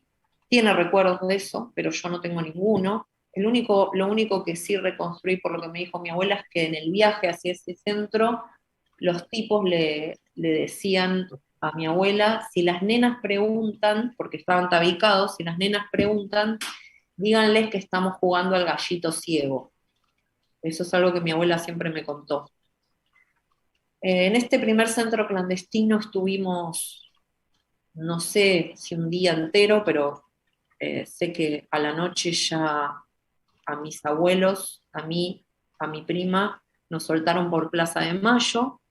tiene recuerdos de eso, pero yo no tengo ninguno. Lo único que sí reconstruí por lo que me dijo mi abuela es que en el viaje hacia ese centro, los tipos le decían a mi abuela, si las nenas preguntan, porque estaban tabicados, si las nenas preguntan, díganles que estamos jugando al gallito ciego. Eso es algo que mi abuela siempre me contó. En este primer centro clandestino estuvimos, no sé si un día entero, pero sé que a la noche ya a mis abuelos, a mí, a mi prima, nos soltaron por Plaza de Mayo.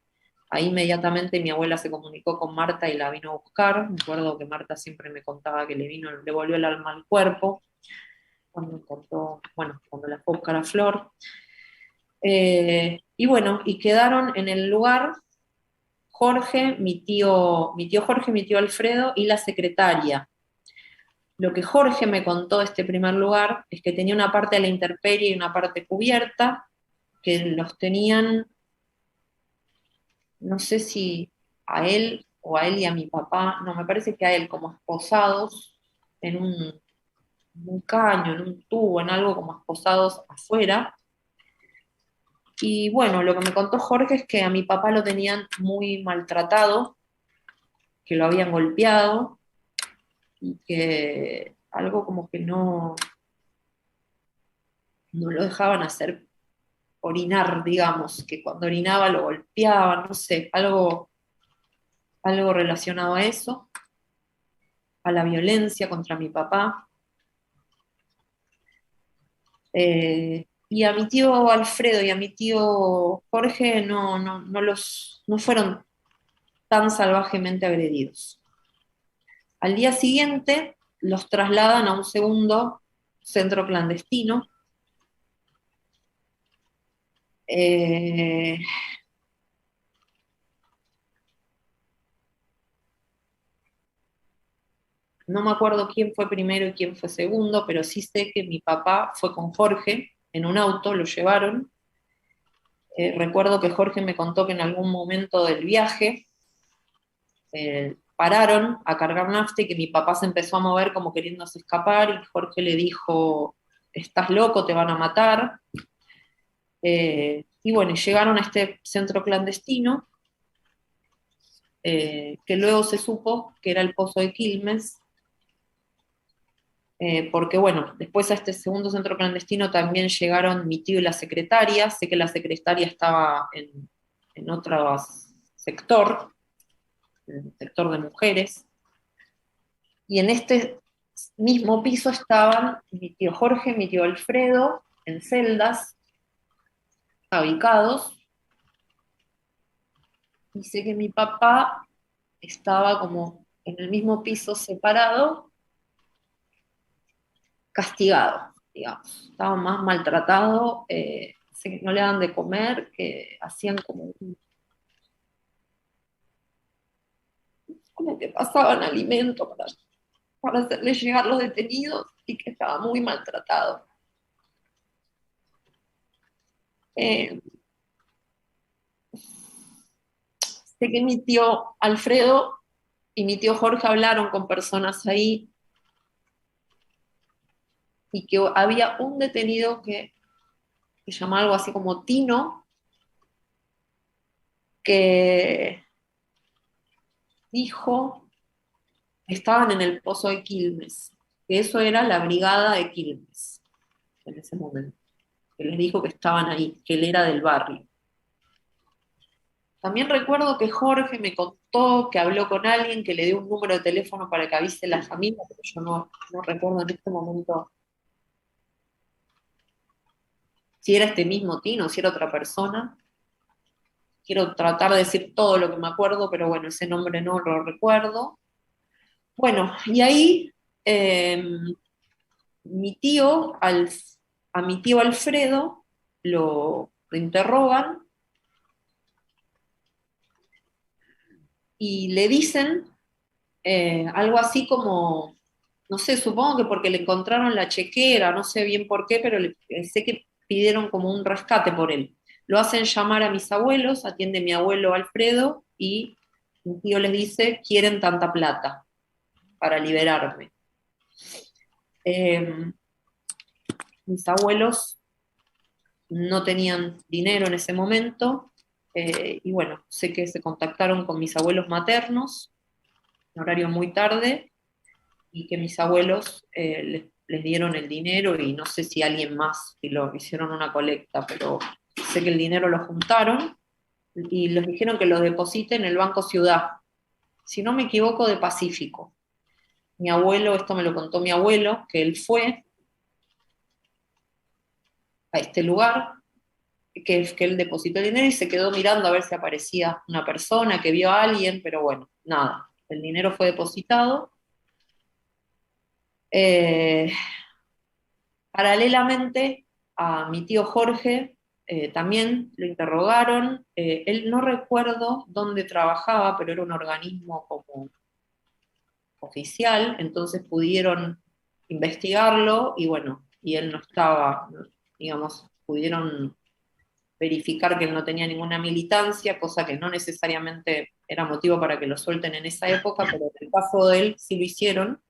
Ahí inmediatamente mi abuela se comunicó con Marta y la vino a buscar. Me acuerdo que Marta siempre me contaba que le volvió el alma al cuerpo cuando la fue a buscar a Flor. Y bueno, y quedaron en el lugar Jorge, mi tío Jorge, mi tío Alfredo y la secretaria. Lo que Jorge me contó de este primer lugar es que tenía una parte de la intemperie y una parte cubierta, que los tenían, no sé si a él o a él y a mi papá, no, me parece que a él como esposados en un caño, en un tubo, en algo como esposados afuera. Y bueno, lo que me contó Jorge es que a mi papá lo tenían muy maltratado, que lo habían golpeado y que algo como que no lo dejaban hacer orinar, digamos, que cuando orinaba lo golpeaban, no sé, algo relacionado a eso, a la violencia contra mi papá. Y a mi tío Alfredo y a mi tío Jorge no fueron tan salvajemente agredidos. Al día siguiente los trasladan a un segundo centro clandestino. Eh, no me acuerdo quién fue primero y quién fue segundo, pero sí sé que mi papá fue con Jorge en un auto, lo llevaron. Recuerdo que Jorge me contó que en algún momento del viaje pararon a cargar nafta y que mi papá se empezó a mover como queriéndose escapar y Jorge le dijo, estás loco, te van a matar. Y bueno, llegaron a este centro clandestino, que luego se supo que era el Pozo de Quilmes, porque bueno, después a este segundo centro clandestino también llegaron mi tío y la secretaria, sé que la secretaria estaba en otro sector, en el sector de mujeres, y en este mismo piso estaban mi tío Jorge, mi tío Alfredo, en celdas, ubicados, y sé que mi papá estaba como en el mismo piso separado, castigado, digamos. Estaba más maltratado, sé que no le daban de comer, que hacían como que pasaban alimento para hacerle llegar los detenidos y que estaba muy maltratado. Eh, Sé que mi tío Alfredo y mi tío Jorge hablaron con personas ahí y que había un detenido que se llama algo así como Tino, que dijo que estaban en el Pozo de Quilmes, que eso era la brigada de Quilmes en ese momento, que les dijo que estaban ahí, que él era del barrio. También recuerdo que Jorge me contó que habló con alguien que le dio un número de teléfono para que avise a la familia, pero yo no recuerdo en este momento si era este mismo Tino, si era otra persona. Quiero tratar de decir todo lo que me acuerdo, pero bueno, ese nombre no lo recuerdo. Bueno, y ahí eh, mi tío, a mi tío Alfredo lo interrogan y le dicen algo así como, no sé, supongo que porque le encontraron la chequera, no sé bien por qué, pero sé que pidieron como un rescate por él. Lo hacen llamar a mis abuelos, atiende mi abuelo Alfredo y mi tío les dice, quieren tanta plata para liberarme. Eh, Mis abuelos no tenían dinero en ese momento, y bueno, sé que se contactaron con mis abuelos maternos, en horario muy tarde, y que mis abuelos les dieron el dinero y no sé si alguien más, si lo hicieron una colecta, pero sé que el dinero lo juntaron y les dijeron que lo depositen en el Banco Ciudad, si no me equivoco, de Pacífico. Mi abuelo, esto me lo contó mi abuelo, que él fue a este lugar, que él depositó el dinero y se quedó mirando a ver si aparecía una persona, que vio a alguien, pero bueno, nada, el dinero fue depositado. Eh, Paralelamente a mi tío Jorge, también lo interrogaron. Él no recuerdo dónde trabajaba, pero era un organismo como oficial, entonces pudieron investigarlo y bueno, y él no estaba, digamos, pudieron verificar que él no tenía ninguna militancia, cosa que no necesariamente era motivo para que lo suelten en esa época, pero en el caso de él sí lo hicieron.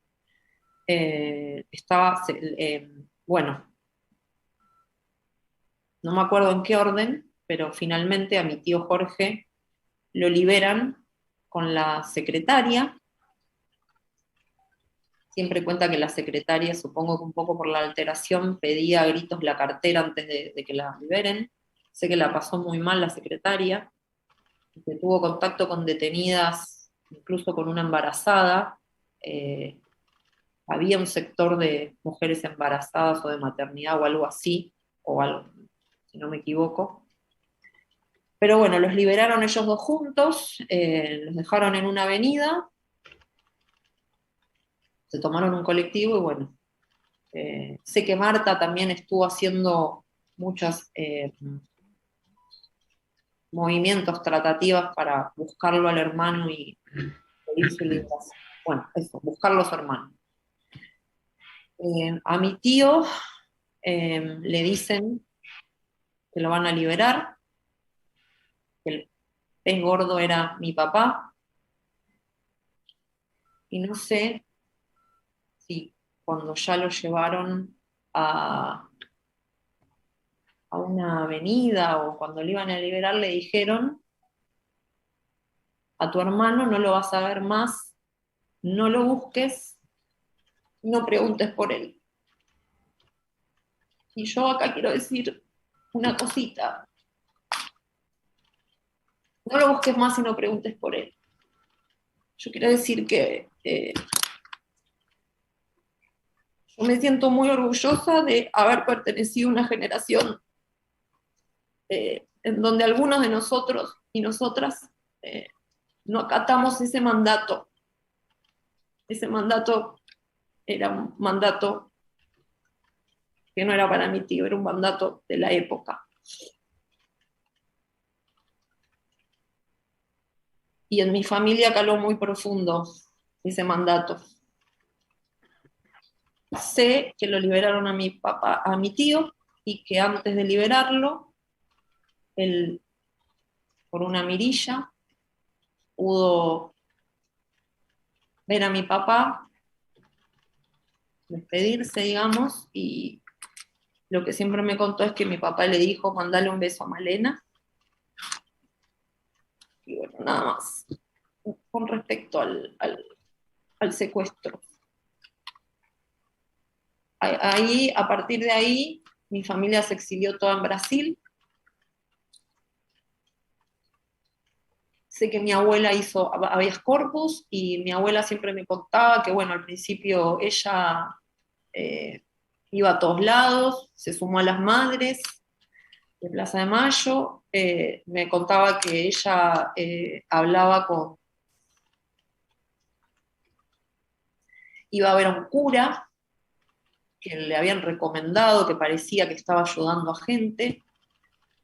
Bueno, no me acuerdo en qué orden, pero finalmente a mi tío Jorge lo liberan con la secretaria. Siempre cuenta que la secretaria, supongo que un poco por la alteración, pedía a gritos la cartera antes de que la liberen. Sé que la pasó muy mal la secretaria, que tuvo contacto con detenidas, incluso con una embarazada. Eh, Había un sector de mujeres embarazadas o de maternidad o algo así, o algo, si no me equivoco. Pero bueno, los liberaron ellos dos juntos, los dejaron en una avenida, se tomaron un colectivo y bueno, sé que Marta también estuvo haciendo muchos movimientos, tratativas para buscarlo al hermano y pedir su liberación. Bueno, eso, buscarlo a su hermano. A mi tío le dicen que lo van a liberar, que el pez gordo era mi papá, y no sé si cuando ya lo llevaron a una avenida o cuando le iban a liberar le dijeron, a tu hermano no lo vas a ver más, no lo busques, no preguntes por él. Y yo acá quiero decir una cosita, no lo busques más y no preguntes por él. Yo quiero decir que yo me siento muy orgullosa de haber pertenecido a una generación en donde algunos de nosotros y nosotras no acatamos ese mandato. Ese mandato era un mandato que no era para mi tío, era un mandato de la época. Y en mi familia caló muy profundo ese mandato. Sé que lo liberaron a mi papá, a mi tío, y que antes de liberarlo, él, por una mirilla, pudo ver a mi papá, despedirse, digamos, y lo que siempre me contó es que mi papá le dijo, mandale un beso a Malena, y bueno, nada más, con respecto al secuestro. Ahí, a partir de ahí, mi familia se exilió toda en Brasil. Sé que mi abuela hizo habeas corpus y mi abuela siempre me contaba que, bueno, al principio ella iba a todos lados, se sumó a las madres de Plaza de Mayo, me contaba que ella hablaba iba a ver a un cura que le habían recomendado, que parecía que estaba ayudando a gente,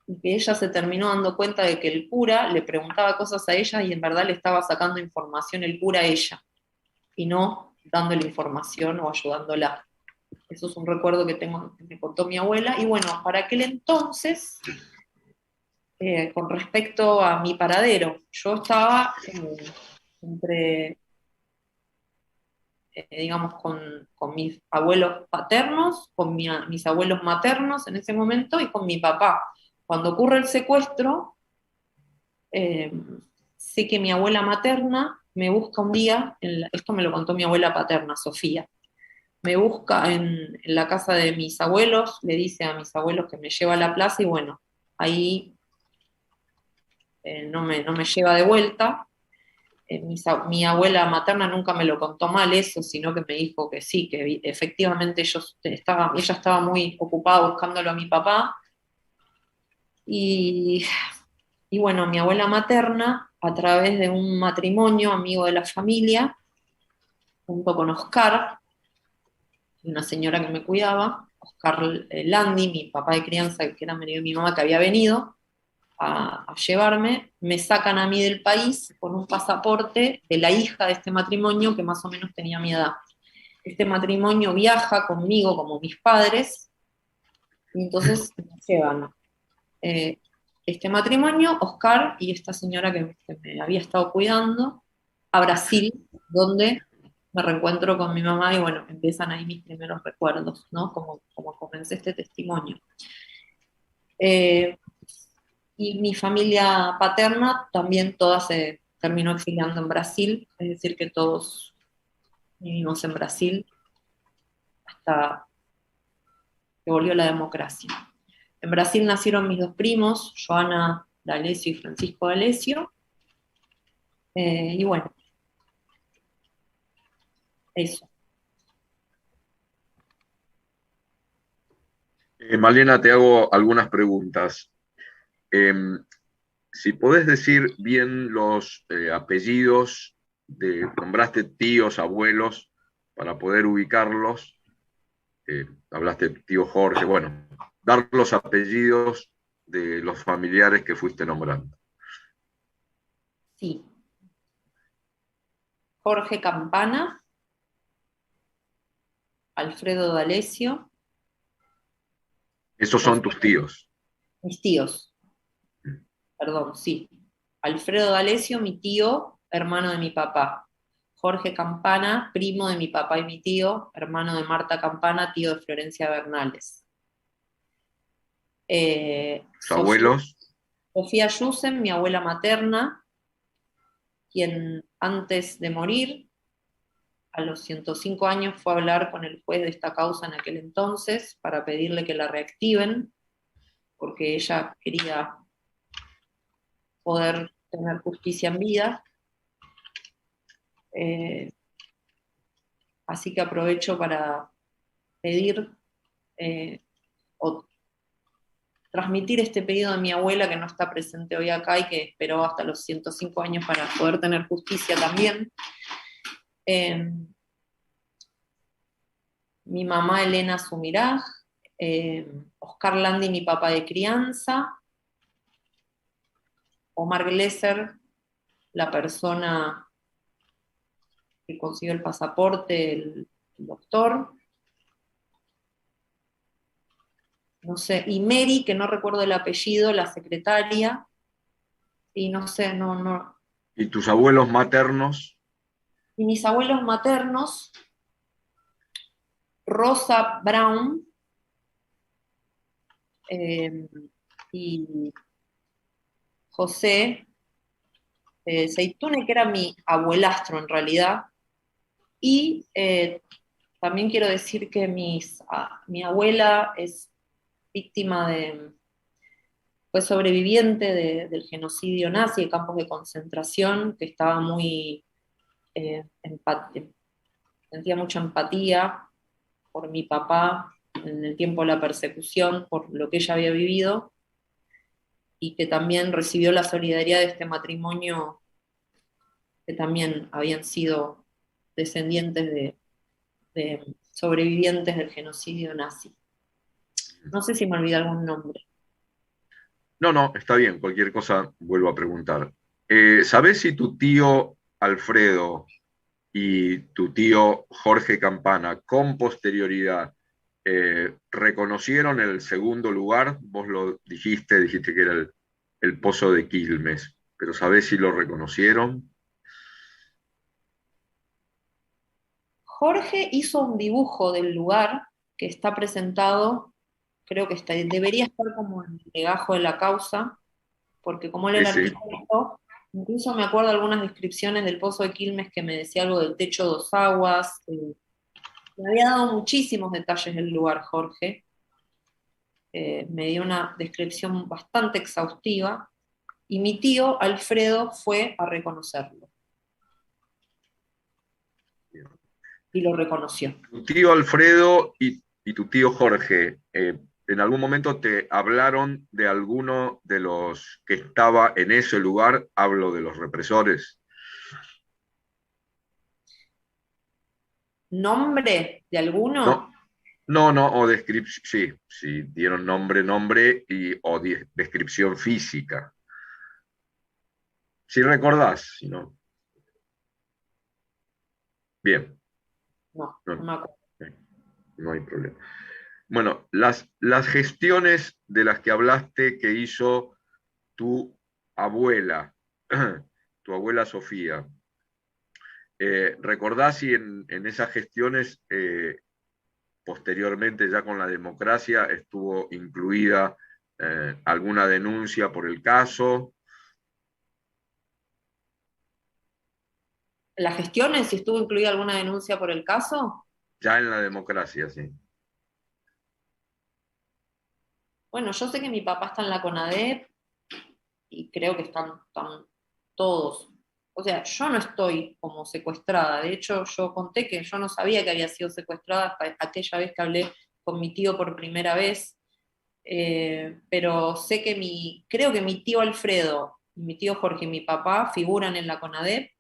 y que ella se terminó dando cuenta de que el cura le preguntaba cosas a ella y en verdad le estaba sacando información el cura a ella, y no dándole información o ayudándola. Eso es un recuerdo que tengo, que me contó mi abuela. Y bueno, para aquel entonces, con respecto a mi paradero, yo estaba entre, digamos, con mis abuelos paternos, con mis abuelos maternos en ese momento y con mi papá. Cuando ocurre el secuestro, eh, sé que mi abuela materna me busca un día, esto me lo contó mi abuela paterna, Sofía, me busca en la casa de mis abuelos, le dice a mis abuelos que me lleva a la plaza y bueno, ahí no me lleva de vuelta. Mi abuela materna nunca me lo contó mal eso, sino que me dijo que sí, que efectivamente ella estaba muy ocupada buscándolo a mi papá. Y, y bueno, mi abuela materna, a través de un matrimonio amigo de la familia, junto con Oscar, una señora que me cuidaba, Oscar Landi, mi papá de crianza, que era marido de mi mamá, que había venido a llevarme, me sacan a mí del país con un pasaporte de la hija de este matrimonio que más o menos tenía mi edad. Este matrimonio viaja conmigo como mis padres y entonces me llevan eh, este matrimonio, Oscar y esta señora que me había estado cuidando, a Brasil, donde me reencuentro con mi mamá y bueno, empiezan ahí mis primeros recuerdos, ¿no? Como comencé este testimonio. Eh, y mi familia paterna también toda se terminó exiliando en Brasil, es decir, que todos vivimos en Brasil hasta que volvió la democracia. En Brasil nacieron mis dos primos, Joana D'Alessio y Francisco D'Alessio, y bueno, eso. Malena, te hago algunas preguntas. Em, si podés decir bien los apellidos nombraste tíos, abuelos, para poder ubicarlos. Hablaste de tío Jorge, bueno, dar los apellidos de los familiares que fuiste nombrando. Sí. Jorge Campana, Alfredo D'Alessio, Esos son tus tíos. mis tíos, perdón, sí. Alfredo D'Alessio, mi tío, hermano de mi papá. Jorge Campana, primo de mi papá y mi tío, hermano de Marta Campana, tío de Florencia Bernales. ¿Sus abuelos? Sofía Yusen, mi abuela materna, quien antes de morir, a los 105 años, fue a hablar con el juez de esta causa en aquel entonces para pedirle que la reactiven, porque ella quería poder tener justicia en vida. Así que aprovecho para pedir o transmitir este pedido de mi abuela, que no está presente hoy acá y que esperó hasta los 105 años para poder tener justicia también. Mi mamá Elena Sumiraj, Oscar Landi, mi papá de crianza, Omar Glesser, la persona que consiguió el pasaporte, el doctor, no sé, y Mary, que no recuerdo el apellido, la secretaria, y no sé, no. ¿Y tus abuelos maternos? Y mis abuelos maternos, Rosa Brown, y José Seitune, que era mi abuelastro en realidad, y también quiero decir que mi abuela es víctima fue sobreviviente del genocidio nazi, de campos de concentración, que estaba muy, sentía mucha empatía por mi papá en el tiempo de la persecución, por lo que ella había vivido, y que también recibió la solidaridad de este matrimonio, que también habían sido descendientes de sobrevivientes del genocidio nazi. No sé si me olvidé algún nombre. No, está bien, cualquier cosa vuelvo a preguntar. ¿Sabés si tu tío Alfredo y tu tío Jorge Campana, con posterioridad, reconocieron el segundo lugar? Vos lo dijiste que era el Pozo de Quilmes, pero ¿sabés si lo reconocieron? Jorge hizo un dibujo del lugar que está presentado, creo que debería estar como en el legajo de la causa, porque como él era Ese. arquitecto, incluso me acuerdo algunas descripciones del Pozo de Quilmes que me decía algo del techo dos aguas. Me había dado muchísimos detalles del lugar, Jorge. Me dio una descripción bastante exhaustiva, y mi tío Alfredo fue a reconocerlo, y lo reconoció. Tu tío Alfredo y tu tío Jorge, ¿en algún momento te hablaron de alguno de los que estaba en ese lugar? Hablo de los represores. ¿Nombre de alguno? No, o descripción, sí, dieron nombre o descripción física. Si recordás, si no. Bien, No me acuerdo. no hay problema. Bueno, las gestiones de las que hablaste que hizo tu abuela, tu abuela Sofía, ¿recordás si en esas gestiones, posteriormente ya con la democracia, estuvo incluida alguna denuncia por el caso? ¿Las gestiones, si estuvo incluida alguna denuncia por el caso? Ya en la democracia, sí. Bueno, yo sé que mi papá está en la CONADEP y creo que están todos. O sea, yo no estoy como secuestrada. De hecho, yo conté que yo no sabía que había sido secuestrada hasta aquella vez que hablé con mi tío por primera vez. Pero sé que creo que mi tío Alfredo, mi tío Jorge y mi papá figuran en la CONADEP.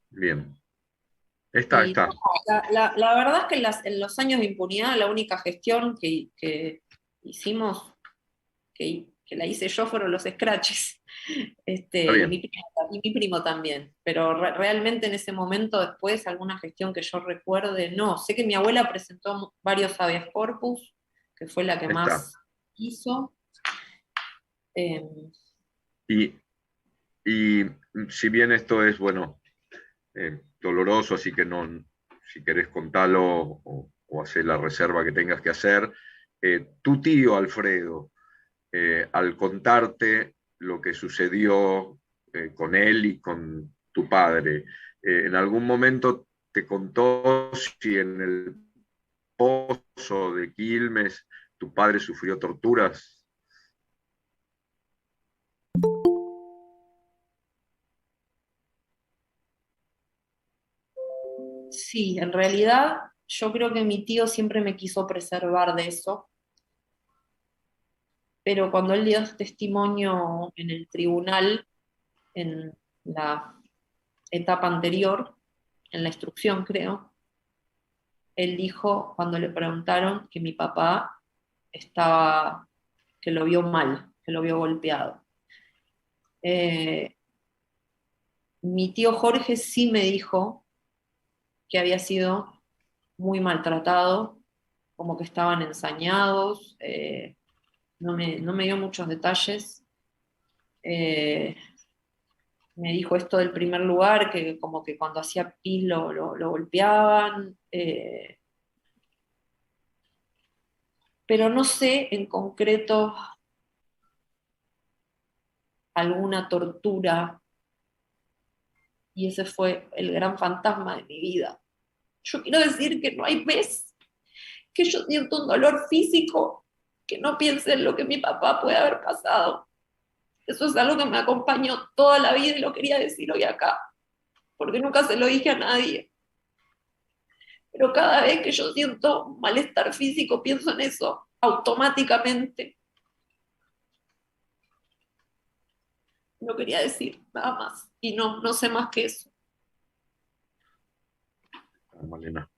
Bien. Y Está. la verdad es que en los años de impunidad, la única gestión que hicimos, que la hice yo, fueron los scratches. Está bien. Y mi primo también. Pero realmente en ese momento, después, alguna gestión que yo recuerde, no. Sé que mi abuela presentó varios habeas corpus, que fue la que Está. más hizo. Eh, Y si bien esto es, bueno, doloroso, así que no, si querés contarlo o hacer la reserva que tengas que hacer. Tu tío Alfredo, al contarte lo que sucedió con él y con tu padre, en algún momento te contó si en el pozo de Quilmes tu padre sufrió torturas. Sí, en realidad yo creo que mi tío siempre me quiso preservar de eso, pero cuando él dio testimonio en el tribunal, en la etapa anterior, en la instrucción creo, él dijo, cuando le preguntaron, que mi papá estaba, que lo vio mal, que lo vio golpeado. Mi tío Jorge sí me dijo que había sido muy maltratado, como que estaban ensañados, no me dio muchos detalles. Eh, Me dijo esto del primer lugar, que como que cuando hacía pis lo golpeaban, pero no sé en concreto alguna tortura, y ese fue el gran fantasma de mi vida. Yo quiero decir que no hay vez que yo siento un dolor físico que no piense en lo que mi papá puede haber pasado. Eso es algo que me acompañó toda la vida y lo quería decir hoy acá, porque nunca se lo dije a nadie. Pero cada vez que yo siento malestar físico, pienso en eso automáticamente. No quería decir nada más. Y no sé más que eso. Malena.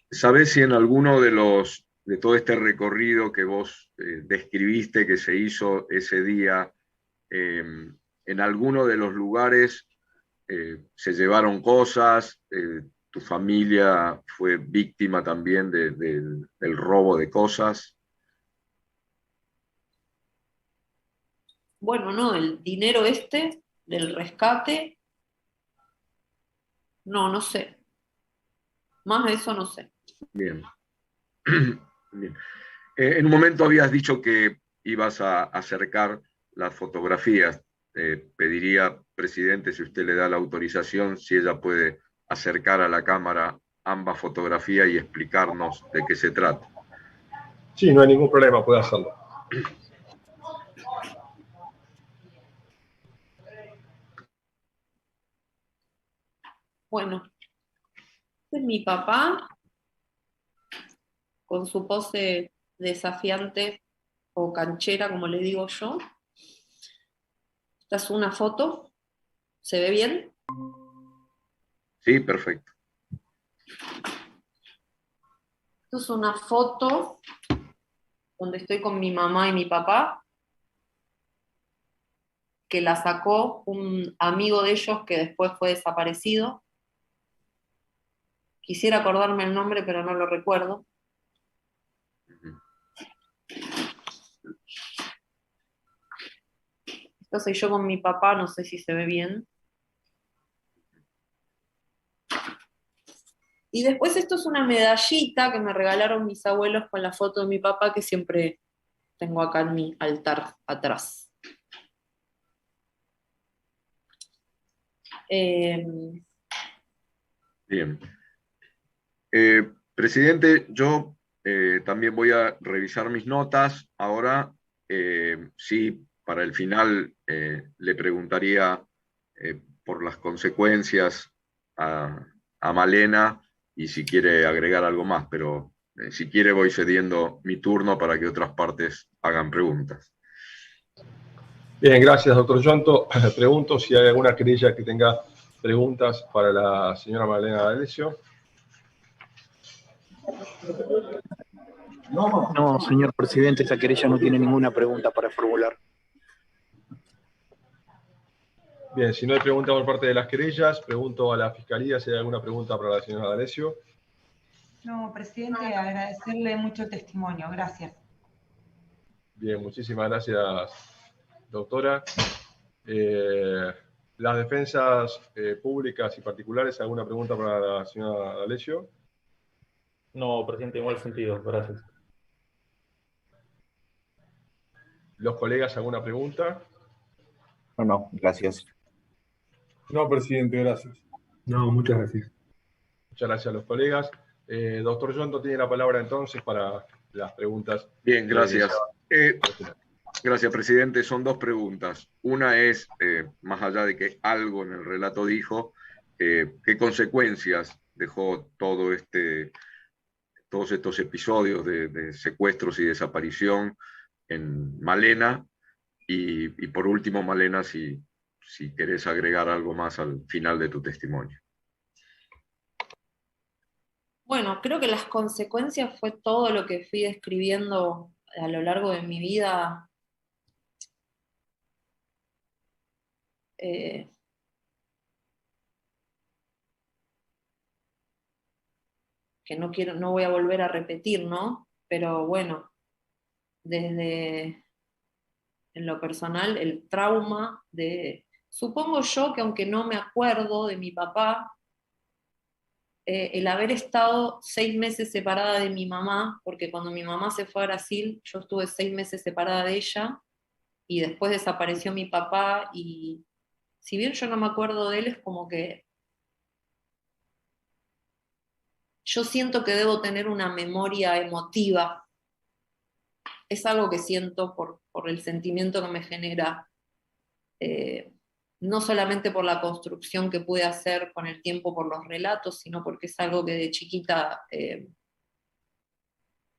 ¿Sabés si en alguno de todo este recorrido que vos describiste que se hizo ese día, en alguno de los lugares se llevaron cosas, tu familia fue víctima también del robo de cosas? Bueno, no, el dinero este del rescate, no sé. Más de eso no sé. Bien. Bien. En un momento habías dicho que ibas a acercar las fotografías. Pediría, presidente, si usted le da la autorización, si ella puede acercar a la cámara ambas fotografías y explicarnos de qué se trata. Sí, no hay ningún problema, puede hacerlo. Bueno, este es mi papá con su pose desafiante o canchera, como le digo yo. Esta es una foto. ¿Se ve bien? Sí, perfecto. Esto es una foto donde estoy con mi mamá y mi papá, que la sacó un amigo de ellos que después fue desaparecido. Quisiera acordarme el nombre, pero no lo recuerdo. Esto soy yo con mi papá, no sé si se ve bien. Y después esto es una medallita que me regalaron mis abuelos con la foto de mi papá, que siempre tengo acá en mi altar atrás. Bien. Presidente, yo también voy a revisar mis notas. Ahora, sí, para el final le preguntaría por las consecuencias a Malena y si quiere agregar algo más, pero si quiere voy cediendo mi turno para que otras partes hagan preguntas. Bien, gracias, doctor Yonto. Pregunto si hay alguna querella que tenga preguntas para la señora Malena D'Alessio. No, señor presidente, esta querella no tiene ninguna pregunta para formular. Bien, si no hay pregunta por parte de las querellas, pregunto a la Fiscalía si hay alguna pregunta para la señora D'Alessio. No, presidente, agradecerle mucho el testimonio. Gracias. Bien, muchísimas gracias, doctora. Las defensas públicas y particulares, ¿alguna pregunta para la señora D'Alessio? No, presidente, igual sentido, gracias. ¿Los colegas, alguna pregunta? No, gracias. No, presidente, gracias. No, muchas gracias. Muchas gracias a los colegas. Doctor Yondo tiene la palabra entonces para las preguntas. Bien, gracias. Gracias, presidente. Son dos preguntas. Una es, más allá de que algo en el relato dijo, ¿qué consecuencias dejó todos estos episodios de secuestros y desaparición en Malena? Y por último, Malena, si querés agregar algo más al final de tu testimonio. Bueno, creo que las consecuencias fue todo lo que fui describiendo a lo largo de mi vida. Que no voy a volver a repetir, ¿no? Pero bueno, desde en lo personal, el trauma supongo yo que aunque no me acuerdo de mi papá, el haber estado 6 meses separada de mi mamá, porque cuando mi mamá se fue a Brasil, yo estuve 6 meses separada de ella, y después desapareció mi papá, y si bien yo no me acuerdo de él, es como que yo siento que debo tener una memoria emotiva. Es algo que siento por el sentimiento que me genera, no solamente por la construcción que pude hacer con el tiempo por los relatos, sino porque es algo que de chiquita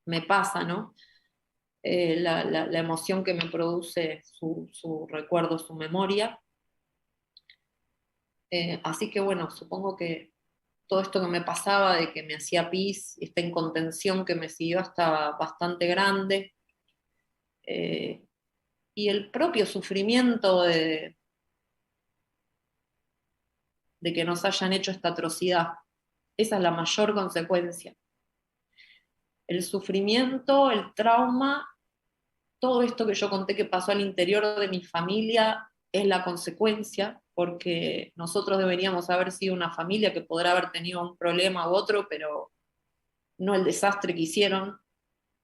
me pasa, ¿no? La emoción que me produce su recuerdo, su memoria. Así que bueno, supongo que todo esto que me pasaba, de que me hacía pis, esta incontención que me siguió hasta bastante grande, y el propio sufrimiento de que nos hayan hecho esta atrocidad. Esa es la mayor consecuencia. El sufrimiento, el trauma, todo esto que yo conté que pasó al interior de mi familia es la consecuencia, porque nosotros deberíamos haber sido una familia que podrá haber tenido un problema u otro, pero no el desastre que hicieron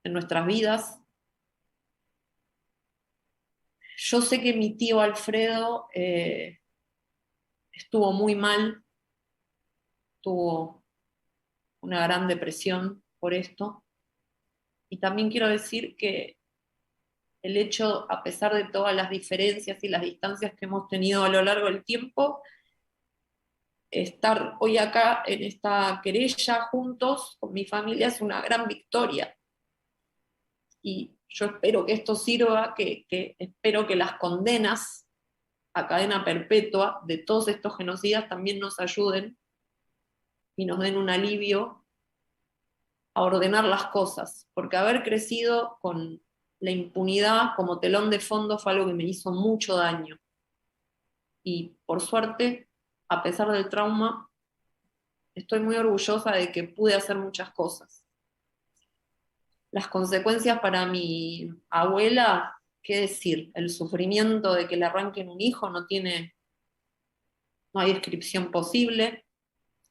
en nuestras vidas. Yo sé que mi tío Alfredo estuvo muy mal, tuvo una gran depresión por esto, y también quiero decir que el hecho, a pesar de todas las diferencias y las distancias que hemos tenido a lo largo del tiempo, estar hoy acá en esta querella juntos con mi familia es una gran victoria. Y yo espero que esto sirva, que espero que las condenas a cadena perpetua de todos estos genocidas también nos ayuden y nos den un alivio a ordenar las cosas, porque haber crecido con la impunidad como telón de fondo fue algo que me hizo mucho daño. Y por suerte, a pesar del trauma, estoy muy orgullosa de que pude hacer muchas cosas. Las consecuencias para mi abuela, qué decir, el sufrimiento de que le arranquen un hijo no hay descripción posible.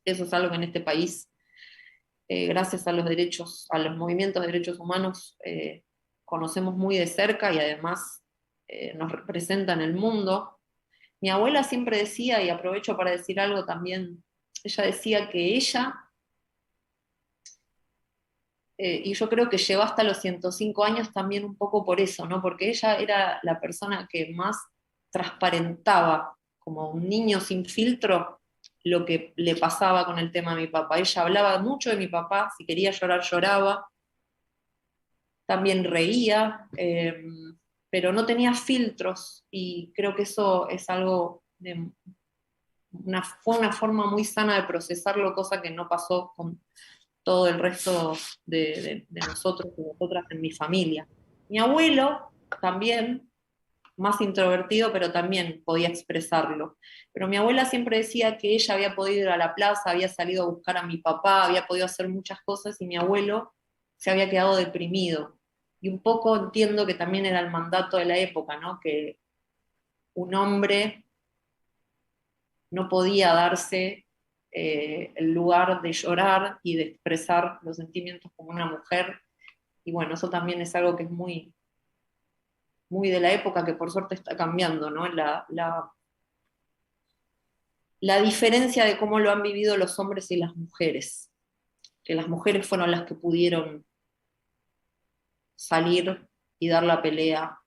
Eso es algo que en este país, gracias a los movimientos de derechos humanos, conocemos muy de cerca y además nos representa en el mundo. Mi abuela siempre decía, y aprovecho para decir algo también, ella decía que ella, y yo creo que llegó hasta los 105 años también un poco por eso, ¿no? Porque ella era la persona que más transparentaba, como un niño sin filtro, lo que le pasaba con el tema de mi papá. Ella hablaba mucho de mi papá, si quería llorar, lloraba, también reía, pero no tenía filtros, y creo que eso es algo fue una forma muy sana de procesarlo, cosa que no pasó con todo el resto de nosotros y nosotras en mi familia. Mi abuelo también, más introvertido, pero también podía expresarlo. Pero mi abuela siempre decía que ella había podido ir a la plaza, había salido a buscar a mi papá, había podido hacer muchas cosas, y mi abuelo se había quedado deprimido. Y un poco entiendo que también era el mandato de la época, ¿no? Que un hombre no podía darse el lugar de llorar y de expresar los sentimientos como una mujer. Y bueno, eso también es algo que es muy, muy de la época, que por suerte está cambiando, ¿no? La diferencia de cómo lo han vivido los hombres y las mujeres, que las mujeres fueron las que pudieron salir y dar la pelea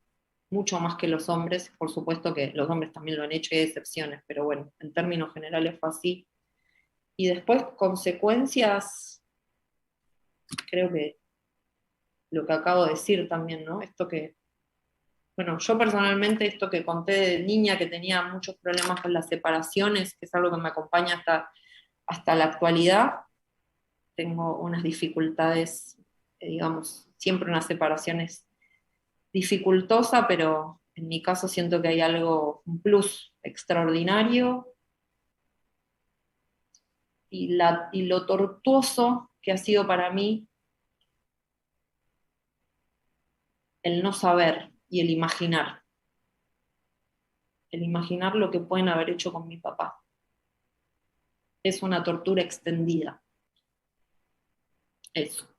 mucho más que los hombres. Por supuesto que los hombres también lo han hecho y hay excepciones, pero bueno, en términos generales fue así. Y después, consecuencias, creo que lo que acabo de decir también, ¿no? Esto que, bueno, yo personalmente, esto que conté de niña, que tenía muchos problemas con las separaciones, que es algo que me acompaña hasta la actualidad, tengo unas dificultades, digamos, siempre una separación es dificultosa, pero en mi caso siento que hay algo, un plus extraordinario, y lo tortuoso que ha sido para mí el no saber y el imaginar lo que pueden haber hecho con mi papá. Es una tortura extendida. Eso.